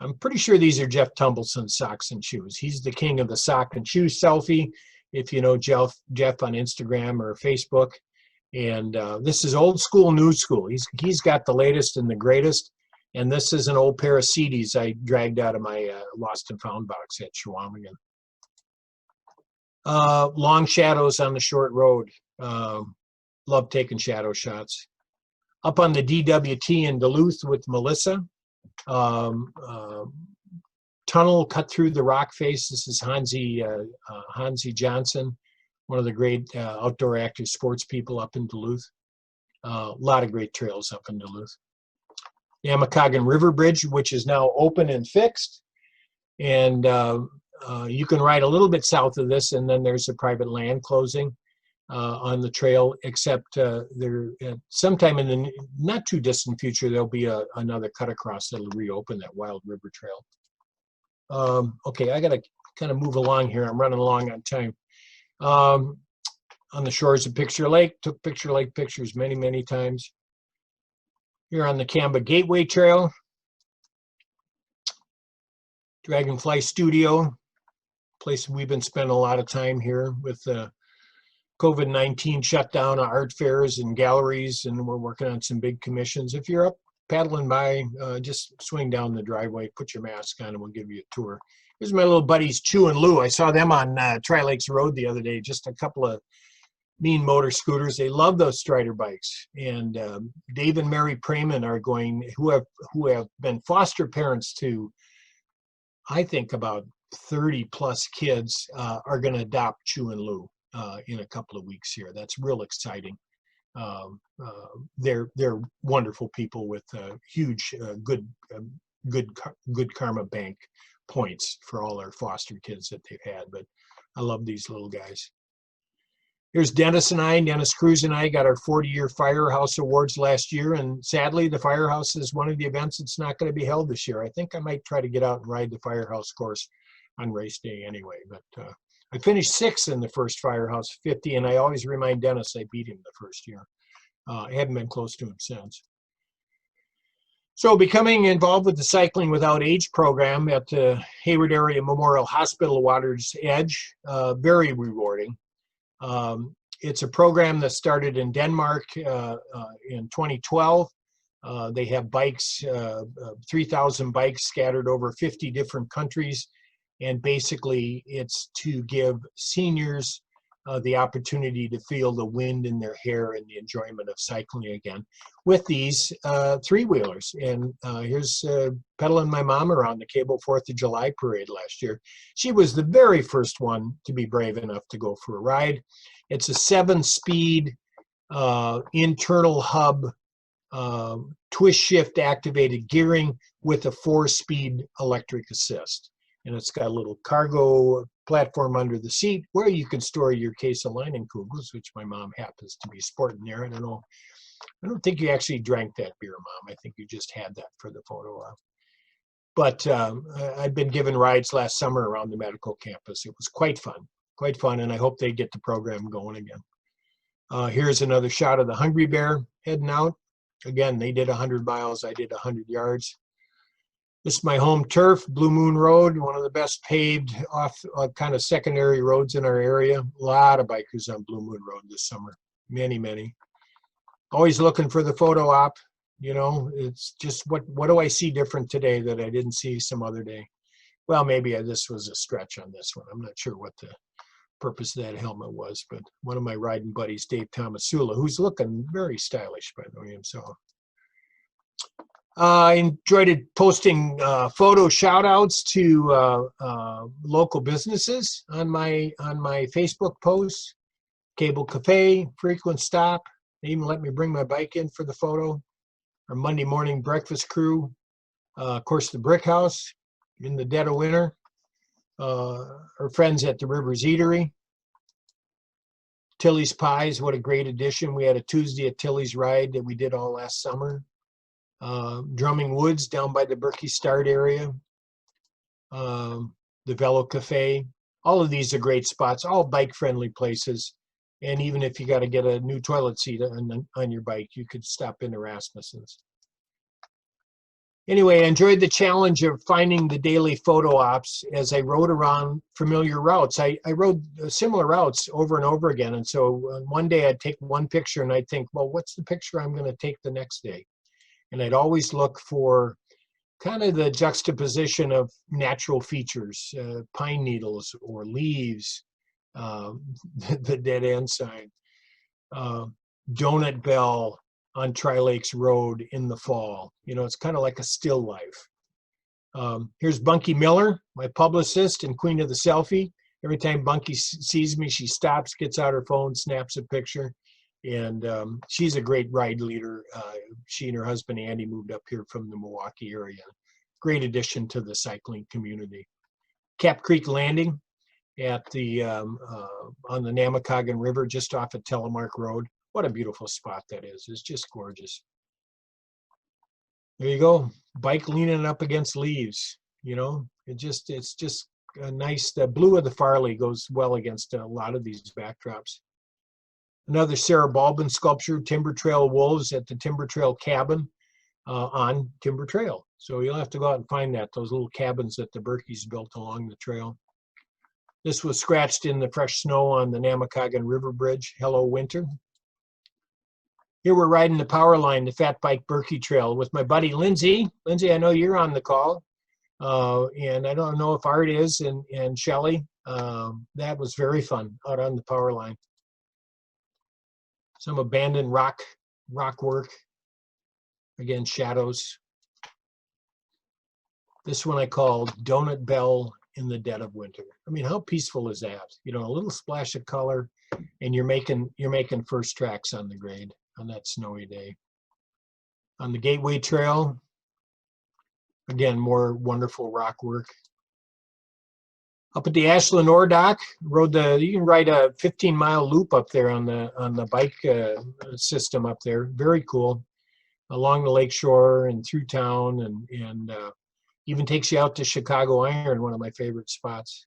I'm pretty sure these are Jeff Tumbleton's socks and shoes. He's the king of the sock and shoe selfie, if you know Jeff on Instagram or Facebook. And this is old school, new school. He's got the latest and the greatest. And this is an old pair of CDs I dragged out of my lost and found box at Chequamegon. Long shadows on the short road. Love taking shadow shots. Up on the DWT in Duluth with Melissa. Tunnel cut through the rock face. This is Hansi Johnson, one of the great outdoor active sports people up in Duluth. A lot of great trails up in Duluth. Yamakagon River Bridge, which is now open and fixed. And you can ride a little bit south of this, and then there's a private land closing on the trail, except sometime in the not too distant future, there'll be another cut across that'll reopen that Wild River Trail. Okay, I got to kind of move along here. I'm running along on time. On the shores of Picture Lake, took Picture Lake pictures many, many times. Here on the Camba Gateway Trail. Dragonfly Studio, place we've been spending a lot of time here with the COVID-19 shutdown of art fairs and galleries, and we're working on some big commissions. If you're up paddling by, just swing down the driveway, put your mask on, and we'll give you a tour. Here's my little buddies, Chew and Lou. I saw them on Tri-Lakes Road the other day, just a couple of mean motor scooters. They love those Strider bikes. And Dave and Mary Prayman are going, who have been foster parents to, I think, about 30 plus kids, are going to adopt Chew and Lou in a couple of weeks here. That's real exciting. They're wonderful people with huge good karma bank points for all our foster kids that they've had. But I love these little guys. Here's Dennis Cruz and I got our 40-year Firehouse Awards last year, and sadly the Firehouse is one of the events that's not going to be held this year. I think I might try to get out and ride the Firehouse course on race day anyway, but I finished 6th in the first Firehouse 50, and I always remind Dennis I beat him the first year. I haven't been close to him since. So becoming involved with the Cycling Without Age program at the Hayward Area Memorial Hospital Water's Edge, very rewarding. It's a program that started in Denmark in 2012. They have bikes, 3,000 bikes scattered over 50 different countries. And basically it's to give seniors the opportunity to feel the wind in their hair and the enjoyment of cycling again with these three-wheelers. And here's pedaling my mom around the Cable 4th of July parade last year. She was the very first one to be brave enough to go for a ride. It's a 7-speed internal hub twist shift activated gearing with a 4-speed electric assist. And it's got a little cargo platform under the seat where you can store your case of Leinenkugels, which my mom happens to be sporting there. I don't know. I don't think you actually drank that beer, Mom. I think you just had that for the photo op. But I've been given rides last summer around the medical campus. It was quite fun, and I hope they get the program going again. Here's another shot of the Hungry Bear heading out. Again, they did 100 miles. I did 100 yards. This is my home turf, Blue Moon Road, one of the best paved off kind of secondary roads in our area. A lot of bikers on Blue Moon Road this summer, many, many. Always looking for the photo op, you know, it's just what do I see different today that I didn't see some other day? Well, maybe this was a stretch on this one. I'm not sure what the purpose of that helmet was, but one of my riding buddies, Dave Tomasula, who's looking very stylish, by the way, himself. I enjoyed posting photo shout outs to local businesses on my Facebook posts. Cable Cafe, frequent stop. They even let me bring my bike in for the photo. Our Monday morning breakfast crew. Of course, the Brick House in the dead of winter. Our friends at the Rivers Eatery. Tilly's Pies, what a great addition. We had a Tuesday at Tilly's ride that we did all last summer. Drumming Woods down by the Berkey Start area, the Velo Cafe. All of these are great spots, all bike-friendly places. And even if you got to get a new toilet seat on your bike, you could stop into Rasmussen's. Anyway, I enjoyed the challenge of finding the daily photo ops as I rode around familiar routes. I rode similar routes over and over again. And so one day I'd take one picture and I'd think, well, what's the picture I'm going to take the next day? And I'd always look for kind of the juxtaposition of natural features, pine needles or leaves, the dead end sign, donut bell on Tri-Lakes Road in the fall. You know, it's kind of like a still life. Here's Bunky Miller, my publicist and queen of the selfie. Every time Bunky sees me, she stops, gets out her phone, snaps a picture. And she's a great ride leader. She and her husband, Andy, moved up here from the Milwaukee area. Great addition to the cycling community. Cap Creek Landing at the on the Namakagon River, just off of Telemark Road. What a beautiful spot that is. It's just gorgeous. There you go. Bike leaning up against leaves. You know, it's just a nice, the blue of the Farley goes well against a lot of these backdrops. Another Sarah Balban sculpture, Timber Trail Wolves at the Timber Trail cabin on Timber Trail. So you'll have to go out and find that, those little cabins that the Berkeys built along the trail. This was scratched in the fresh snow on the Namakagon River Bridge. Hello, winter. Here we're riding the power line, the Fat Bike Berkey Trail with my buddy Lindsay. Lindsay, I know you're on the call. And I don't know if Art is and Shelly. That was very fun out on the power line. Some abandoned rock work. Again, shadows. This one I called Donut Bell in the Dead of Winter. I mean, how peaceful is that? You know, a little splash of color, and you're making first tracks on the grade on that snowy day. On the Gateway Trail, again, more wonderful rock work. Up at the Ashland Ore Dock, you can ride a 15-mile loop up there on the bike system up there. Very cool. Along the lakeshore and through town, and even takes you out to Chicago Iron, one of my favorite spots.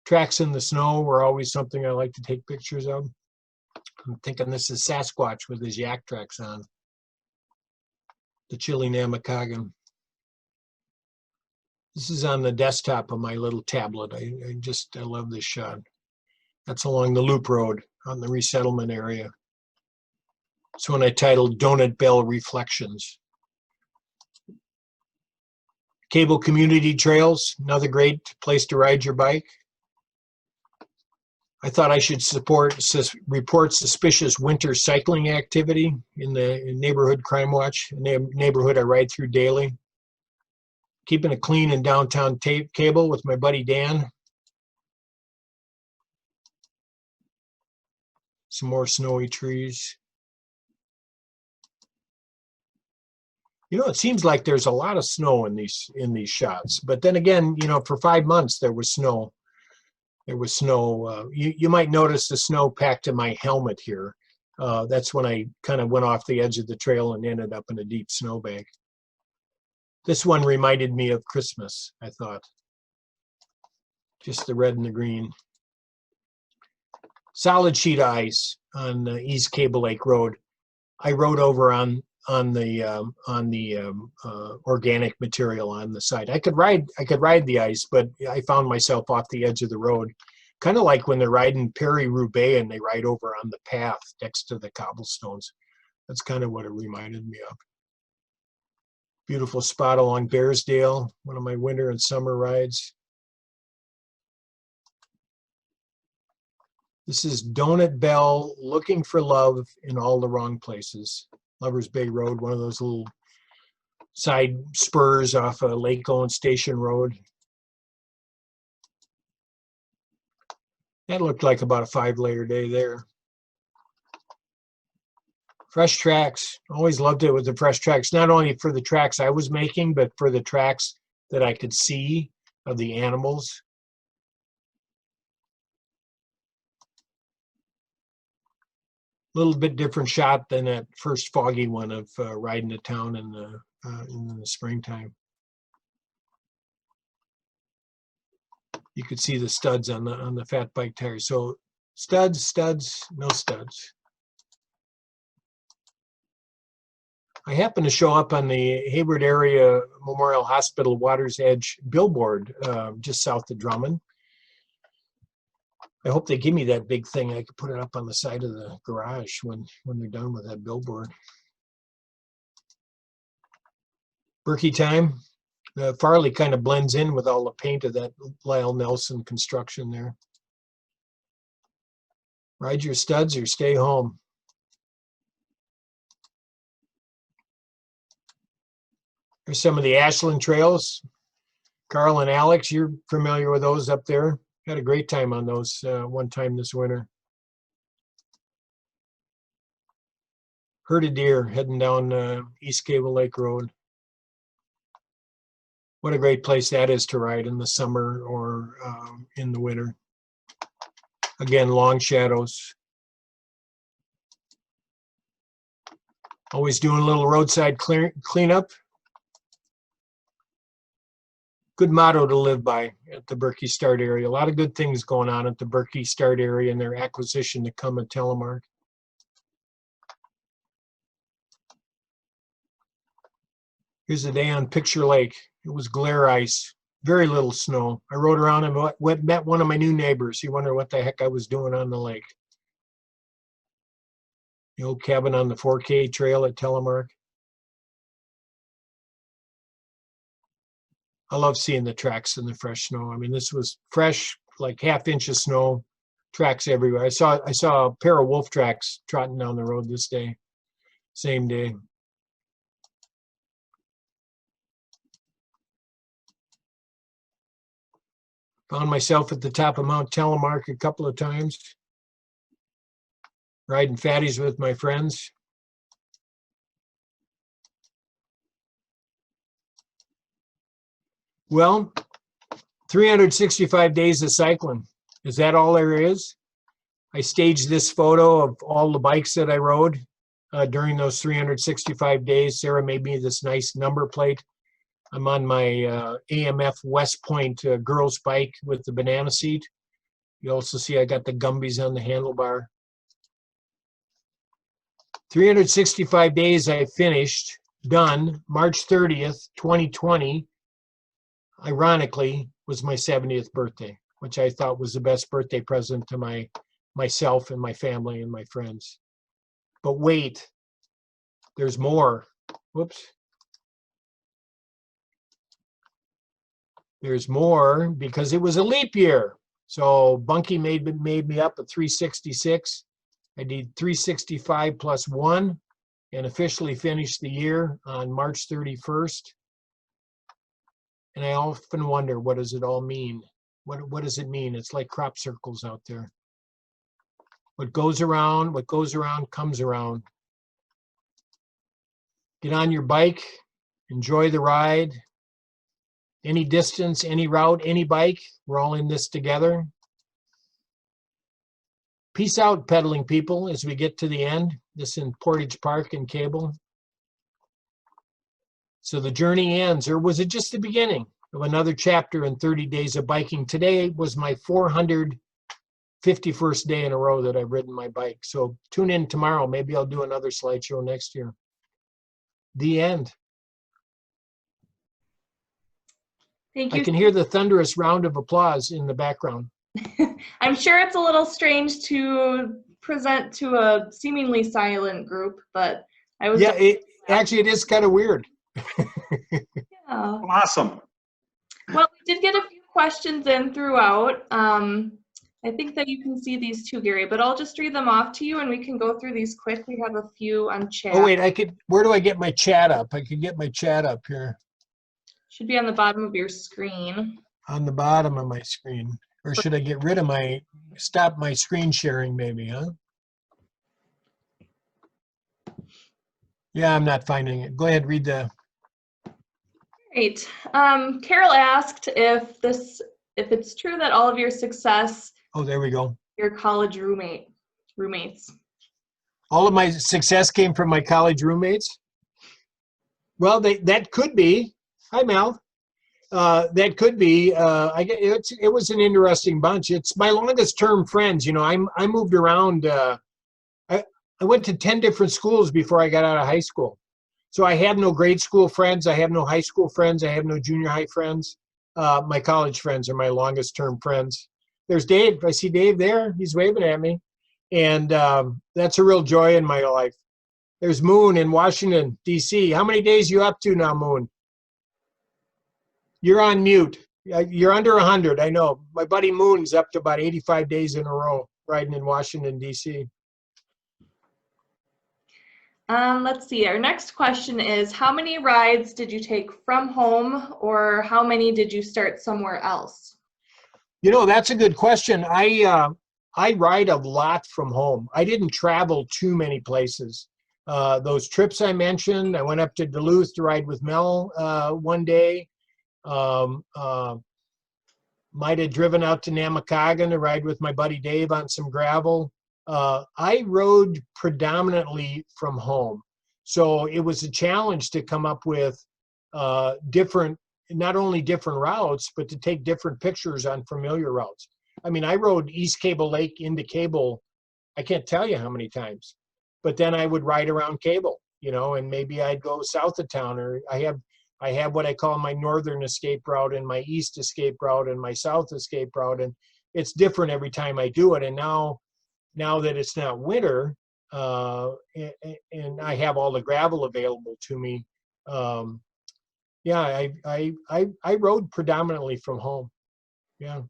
Tracks in the snow were always something I like to take pictures of. I'm thinking this is Sasquatch with his yak tracks on. The chilly Namakagon. This is on the desktop of my little tablet. I love this shot. That's along the Loop Road on the resettlement area. It's one I titled Donut Bell Reflections. Cable Community Trails, another great place to ride your bike. I thought I should report suspicious winter cycling activity in the neighborhood crime watch, a neighborhood I ride through daily. Keeping it clean in downtown Cable with my buddy Dan. Some more snowy trees. You know, it seems like there's a lot of snow in these shots, but then again, you know, for 5 months there was snow. There was snow. You might notice the snow packed in my helmet here. That's when I kind of went off the edge of the trail and ended up in a deep snowbank. This one reminded me of Christmas, I thought. Just the red and the green. Solid sheet of ice on East Cable Lake Road. I rode over on the organic material on the side. I could ride the ice, but I found myself off the edge of the road, kind of like when they're riding Prairie-Roubaix and they ride over on the path next to the cobblestones. That's kind of what it reminded me of. Beautiful spot along Bearsdale, one of my winter and summer rides. This is Donut Bell looking for love in all the wrong places. Lovers Bay Road, one of those little side spurs off of Lake Owen Station Road. That looked like about a 5-layer day there. Fresh tracks, always loved it with the fresh tracks, not only for the tracks I was making, but for the tracks that I could see of the animals. A little bit different shot than that first foggy one of riding to town in the springtime. You could see the studs on the fat bike tire. So studs, no studs. I happened to show up on the Hayward Area Memorial Hospital Water's Edge billboard just south of Drummond. I hope they give me that big thing. I could put it up on the side of the garage when they're done with that billboard. Berkey time. Farley kind of blends in with all the paint of that Lyle Nelson construction there. Ride your studs or stay home. Here's some of the Ashland Trails. Carl and Alex, you're familiar with those up there. Had a great time on those one time this winter. Herd of deer heading down East Cable Lake Road. What a great place that is to ride in the summer or in the winter. Again, long shadows. Always doing a little roadside cleanup. Good motto to live by at the Berkey Start area. A lot of good things going on at the Berkey Start area and their acquisition to come at Telemark. Here's a day on Picture Lake. It was glare ice, very little snow. I rode around and met one of my new neighbors. He wondered what the heck I was doing on the lake. The old cabin on the 4K trail at Telemark. I love seeing the tracks in the fresh snow. I mean, this was fresh, like half-inch of snow, tracks everywhere. I saw a pair of wolf tracks trotting down the road this day, same day. Found myself at the top of Mount Telemark a couple of times, riding fatties with my friends. Well, 365 days of cycling. Is that all there is? I staged this photo of all the bikes that I rode during those 365 days. Sarah made me this nice number plate. I'm on my AMF West Point girls bike with the banana seat. You also see I got the Gumbies on the handlebar. 365 days I finished, done, March 30th, 2020. Ironically, was my 70th birthday, which I thought was the best birthday present to myself and my family and my friends. But wait, there's more. Whoops. There's more because it was a leap year. So Bunky made me up at 366. I did 365 plus 1 and officially finished the year on March 31st. And I often wonder, what does it all mean? What does it mean? It's like crop circles out there. What goes around comes around. Get on your bike, enjoy the ride. Any distance, any route, any bike, we're all in this together. Peace out, pedaling people, as we get to the end. This in Portage Park and Cable. So the journey ends, or was it just the beginning of another chapter in 30 days of biking? Today was my 451st day in a row that I've ridden my bike. So tune in tomorrow. Maybe I'll do another slideshow next year. The end. Thank you. I can hear the thunderous round of applause in the background. I'm sure it's a little strange to present to a seemingly silent group, but I was. Yeah, actually, it is kind of weird. Yeah. Awesome. Well, we did get a few questions in throughout. I think that you can see these too, Gary, but I'll just read them off to you and we can go through these quick. We have a few on chat. Oh, wait, where do I get my chat up? I could get my chat up here. Should be on the bottom of your screen. On the bottom of my screen. Or should I get rid of stop my screen sharing maybe, huh? Yeah, I'm not finding it. Go ahead, read the. Great. Carol asked if it's true that all of your success. Oh, there we go. Your college roommates. All of my success came from my college roommates? Well, that could be. Hi, Mal. That could be. It was an interesting bunch. It's my longest term friends. You know, I moved around. I went to 10 different schools before I got out of high school. So I have no grade school friends. I have no high school friends. I have no junior high friends. My college friends are my longest term friends. There's Dave. I see Dave there. He's waving at me. And that's a real joy in my life. There's Moon in Washington, D.C. How many days you up to now, Moon? You're on mute. You're under 100, I know. My buddy Moon's up to about 85 days in a row riding in Washington, D.C. Let's see. Our next question is, how many rides did you take from home, or how many did you start somewhere else? You know, that's a good question. I ride a lot from home. I didn't travel too many places. Those trips I mentioned, I went up to Duluth to ride with Mel one day. Might have driven out to Namakagon to ride with my buddy Dave on some gravel. I rode predominantly from home. So it was a challenge to come up with not only different routes, but to take different pictures on familiar routes. I mean, I rode East Cable Lake into Cable, I can't tell you how many times, but then I would ride around Cable, you know, and maybe I'd go south of town, or I have what I call my northern escape route and my east escape route and my south escape route. And it's different every time I do it. And now that it's not winter, and I have all the gravel available to me, yeah, I rode predominantly from home. Yeah.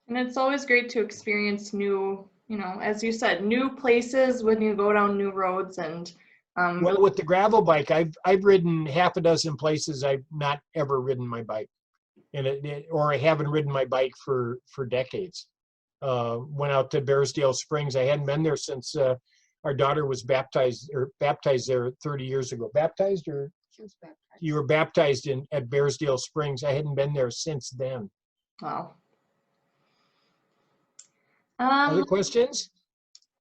And it's always great to experience new, you know, as you said, new places when you go down new roads. And well, with the gravel bike, I've ridden half a dozen places I've not ever ridden my bike, and or I haven't ridden my bike for decades. Went out to Bearsdale Springs. I hadn't been there since our daughter was baptized there 30 years ago. Baptized, or She was baptized. you were baptized at Bearsdale Springs. I hadn't been there since then. wow. Other questions?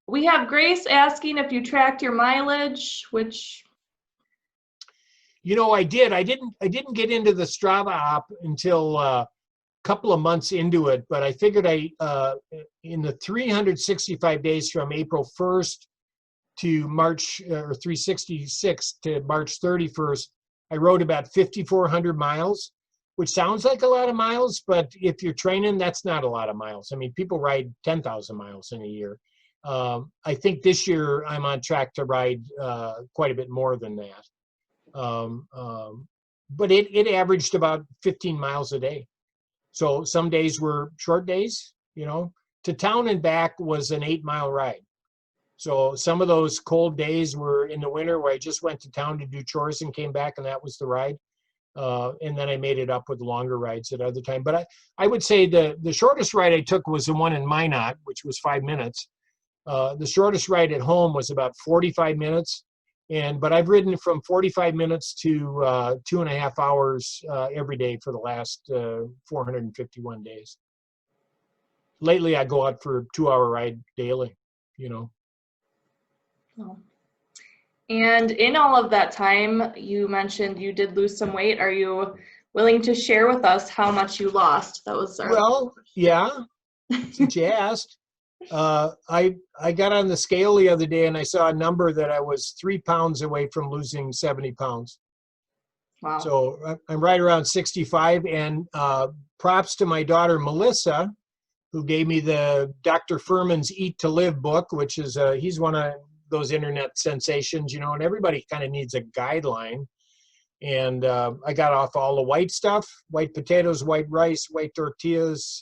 We have Grace asking if you tracked your mileage, which, You know, I did. I didn't get into the Strava app until a couple of months into it, but I figured in the 365 days from April 1st to March, or 366 to March 31st, I rode about 5,400 miles, which sounds like a lot of miles, but if you're training, that's not a lot of miles. I mean, people ride 10,000 miles in a year. I think this year I'm on track to ride quite a bit more than that. But it averaged about 15 miles a day. So some days were short days, you know. To town and back was an 8-mile ride. So some of those cold days were in the winter where I just went to town to do chores and came back, and that was the ride. And then I made it up with longer rides at other time. But I would say the shortest ride I took was the one in Minot, which was 5 minutes. The shortest ride at home was about 45 minutes. But I've ridden from 45 minutes to 2.5 hours every day for the last 451 days. Lately, I go out for a 2-hour ride daily, you know. oh. And in all of that time, you mentioned you did lose some weight. Are you willing to share with us how much you lost? That was our Well, yeah, since you asked. I got on the scale the other day and I saw a number that I was 3 pounds away from losing 70 pounds. wow. So I'm right around 65, and props to my daughter, Melissa, who gave me the Dr. Furman's Eat to Live book, which is, he's one of those internet sensations, you know, and everybody kind of needs a guideline. And I got off all the white stuff, white potatoes, white rice, white tortillas,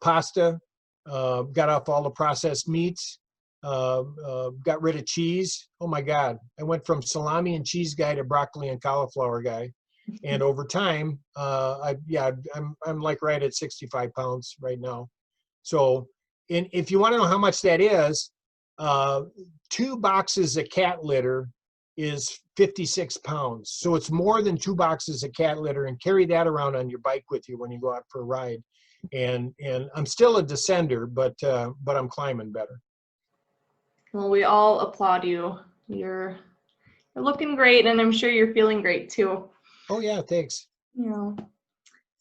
pasta, got off all the processed meats, got rid of cheese. Oh my God. I went from salami and cheese guy to broccoli and cauliflower guy. And over time, I'm like right at 65 pounds right now. So if you want to know how much that is, 2 boxes of cat litter is 56 pounds. So it's more than 2 boxes of cat litter, and carry that around on your bike with you when you go out for a ride. And I'm still a descender, but I'm climbing better. Well, we all applaud you. You're looking great, and I'm sure you're feeling great too. Oh yeah, thanks. Yeah.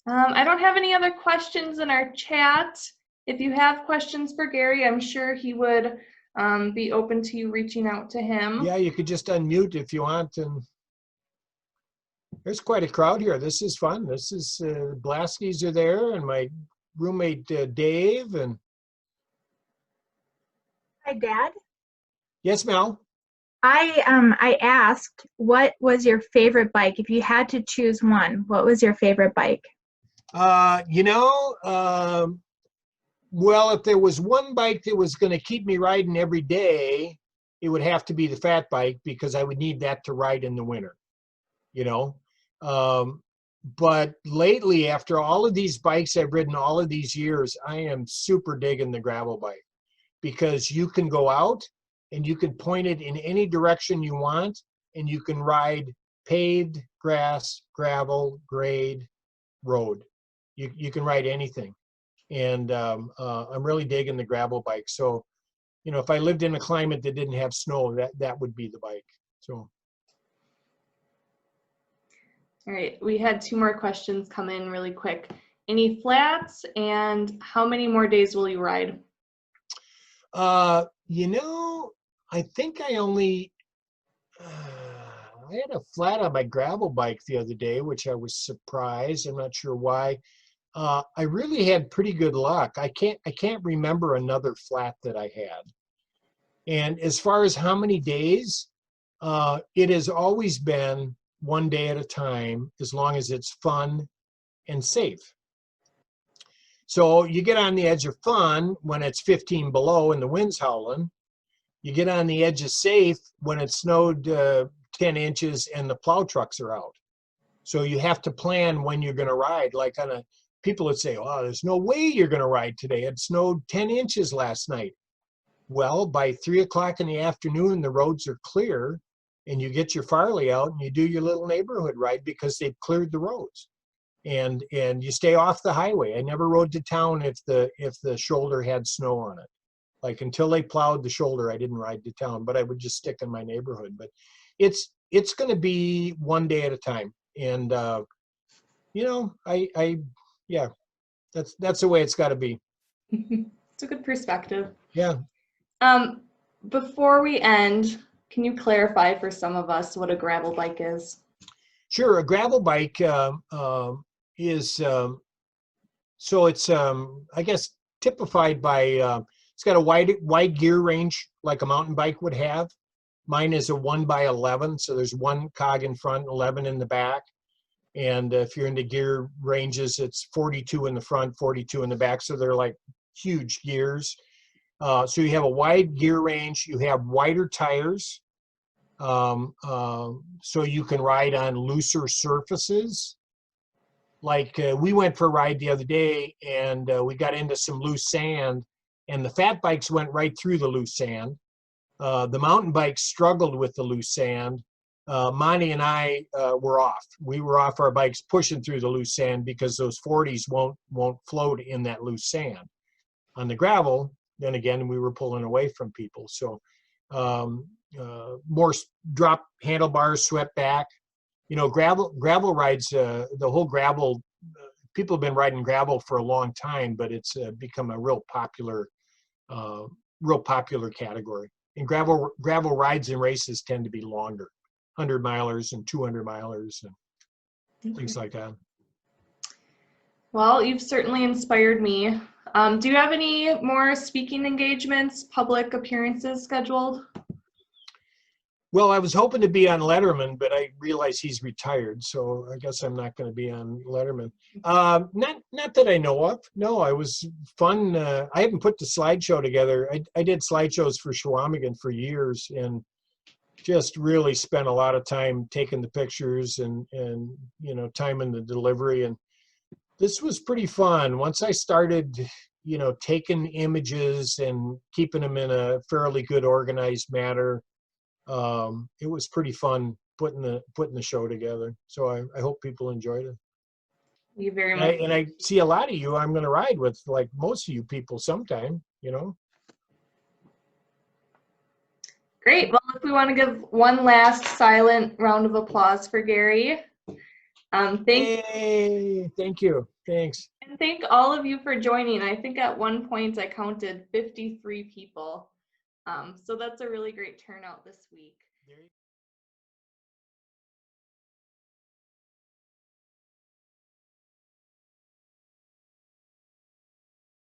I don't have any other questions in our chat. If you have questions for Gary, I'm sure he would be open to you reaching out to him. Yeah, you could just unmute if you want. And there's quite a crowd here. This is fun. This is Blaskies are there, and my roommate Dave. And Hi, Dad. yes, Mel. I asked, what was your favorite bike? If you had to choose one, what was your favorite bike? Well, if there was one bike that was going to keep me riding every day, it would have to be the fat bike, because I would need that to ride in the winter, you know. But lately, after all of these bikes I've ridden all of these years, I am super digging the gravel bike, because you can go out and you can point it in any direction you want, and you can ride paved, grass, gravel, grade, road. You can ride anything. And I'm really digging the gravel bike. So, you know, if I lived in a climate that didn't have snow, that would be the bike. So. All right, we had 2 more questions come in really quick. Any flats, and how many more days will you ride? You know, I think I only, I had a flat on my gravel bike the other day, which I was surprised. I'm not sure why. I really had pretty good luck. I can't remember another flat that I had. And as far as how many days, it has always been one day at a time, as long as it's fun and safe. So you get on the edge of fun when it's 15 below and the wind's howling. You get on the edge of safe when it snowed 10 inches and the plow trucks are out. So you have to plan when you're going to ride. Like people would say, "Oh, there's no way you're going to ride today. It snowed 10 inches last night." Well, by 3 o'clock in the afternoon, the roads are clear, and you get your Farley out and you do your little neighborhood ride, because they've cleared the roads. And you stay off the highway. I never rode to town if the shoulder had snow on it. Like, until they plowed the shoulder, I didn't ride to town, but I would just stick in my neighborhood. But it's going to be one day at a time. And you know, yeah, that's the way it's got to be. It's a good perspective. Yeah. Before we end, can you clarify for some of us what a gravel bike is? Sure. A gravel bike is so it's I guess typified by it's got a wide gear range like a mountain bike would have. Mine is a 1x11, so there's 1 cog in front, 11 in the back. And if you're into gear ranges, it's 42 in the front, 42 in the back. So they're like huge gears. So you have a wide gear range. You have wider tires, so you can ride on looser surfaces. Like we went for a ride the other day, and we got into some loose sand, and the fat bikes went right through the loose sand. The mountain bikes struggled with the loose sand. Monty and I were off. We were off our bikes pushing through the loose sand, because those 40s won't float in that loose sand. On the gravel, then again, we were pulling away from people. So more drop handlebars, swept back. You know, gravel rides, the whole gravel, people have been riding gravel for a long time, but it's become a real popular category. And gravel rides and races tend to be longer, 100 milers and 200 milers and things like that. Well, you've certainly inspired me. Do you have any more speaking engagements, public appearances scheduled? Well, I was hoping to be on Letterman, but I realize he's retired, so I guess I'm not going to be on Letterman. Not that I know of. No, I was fun. I haven't put the slideshow together. I did slideshows for Chequamegon for years, and just really spent a lot of time taking the pictures and you know, timing the delivery. And this was pretty fun. Once I started, you know, taking images and keeping them in a fairly good organized manner, it was pretty fun putting the show together. So I hope people enjoyed it. You very much. And I see a lot of you I'm going to ride with, like most of you people sometime, you know. Great. Well, if we want to give one last silent round of applause for Gary. Thank you. Thanks. And thank all of you for joining. I think at one point I counted 53 people. So that's a really great turnout this week. There you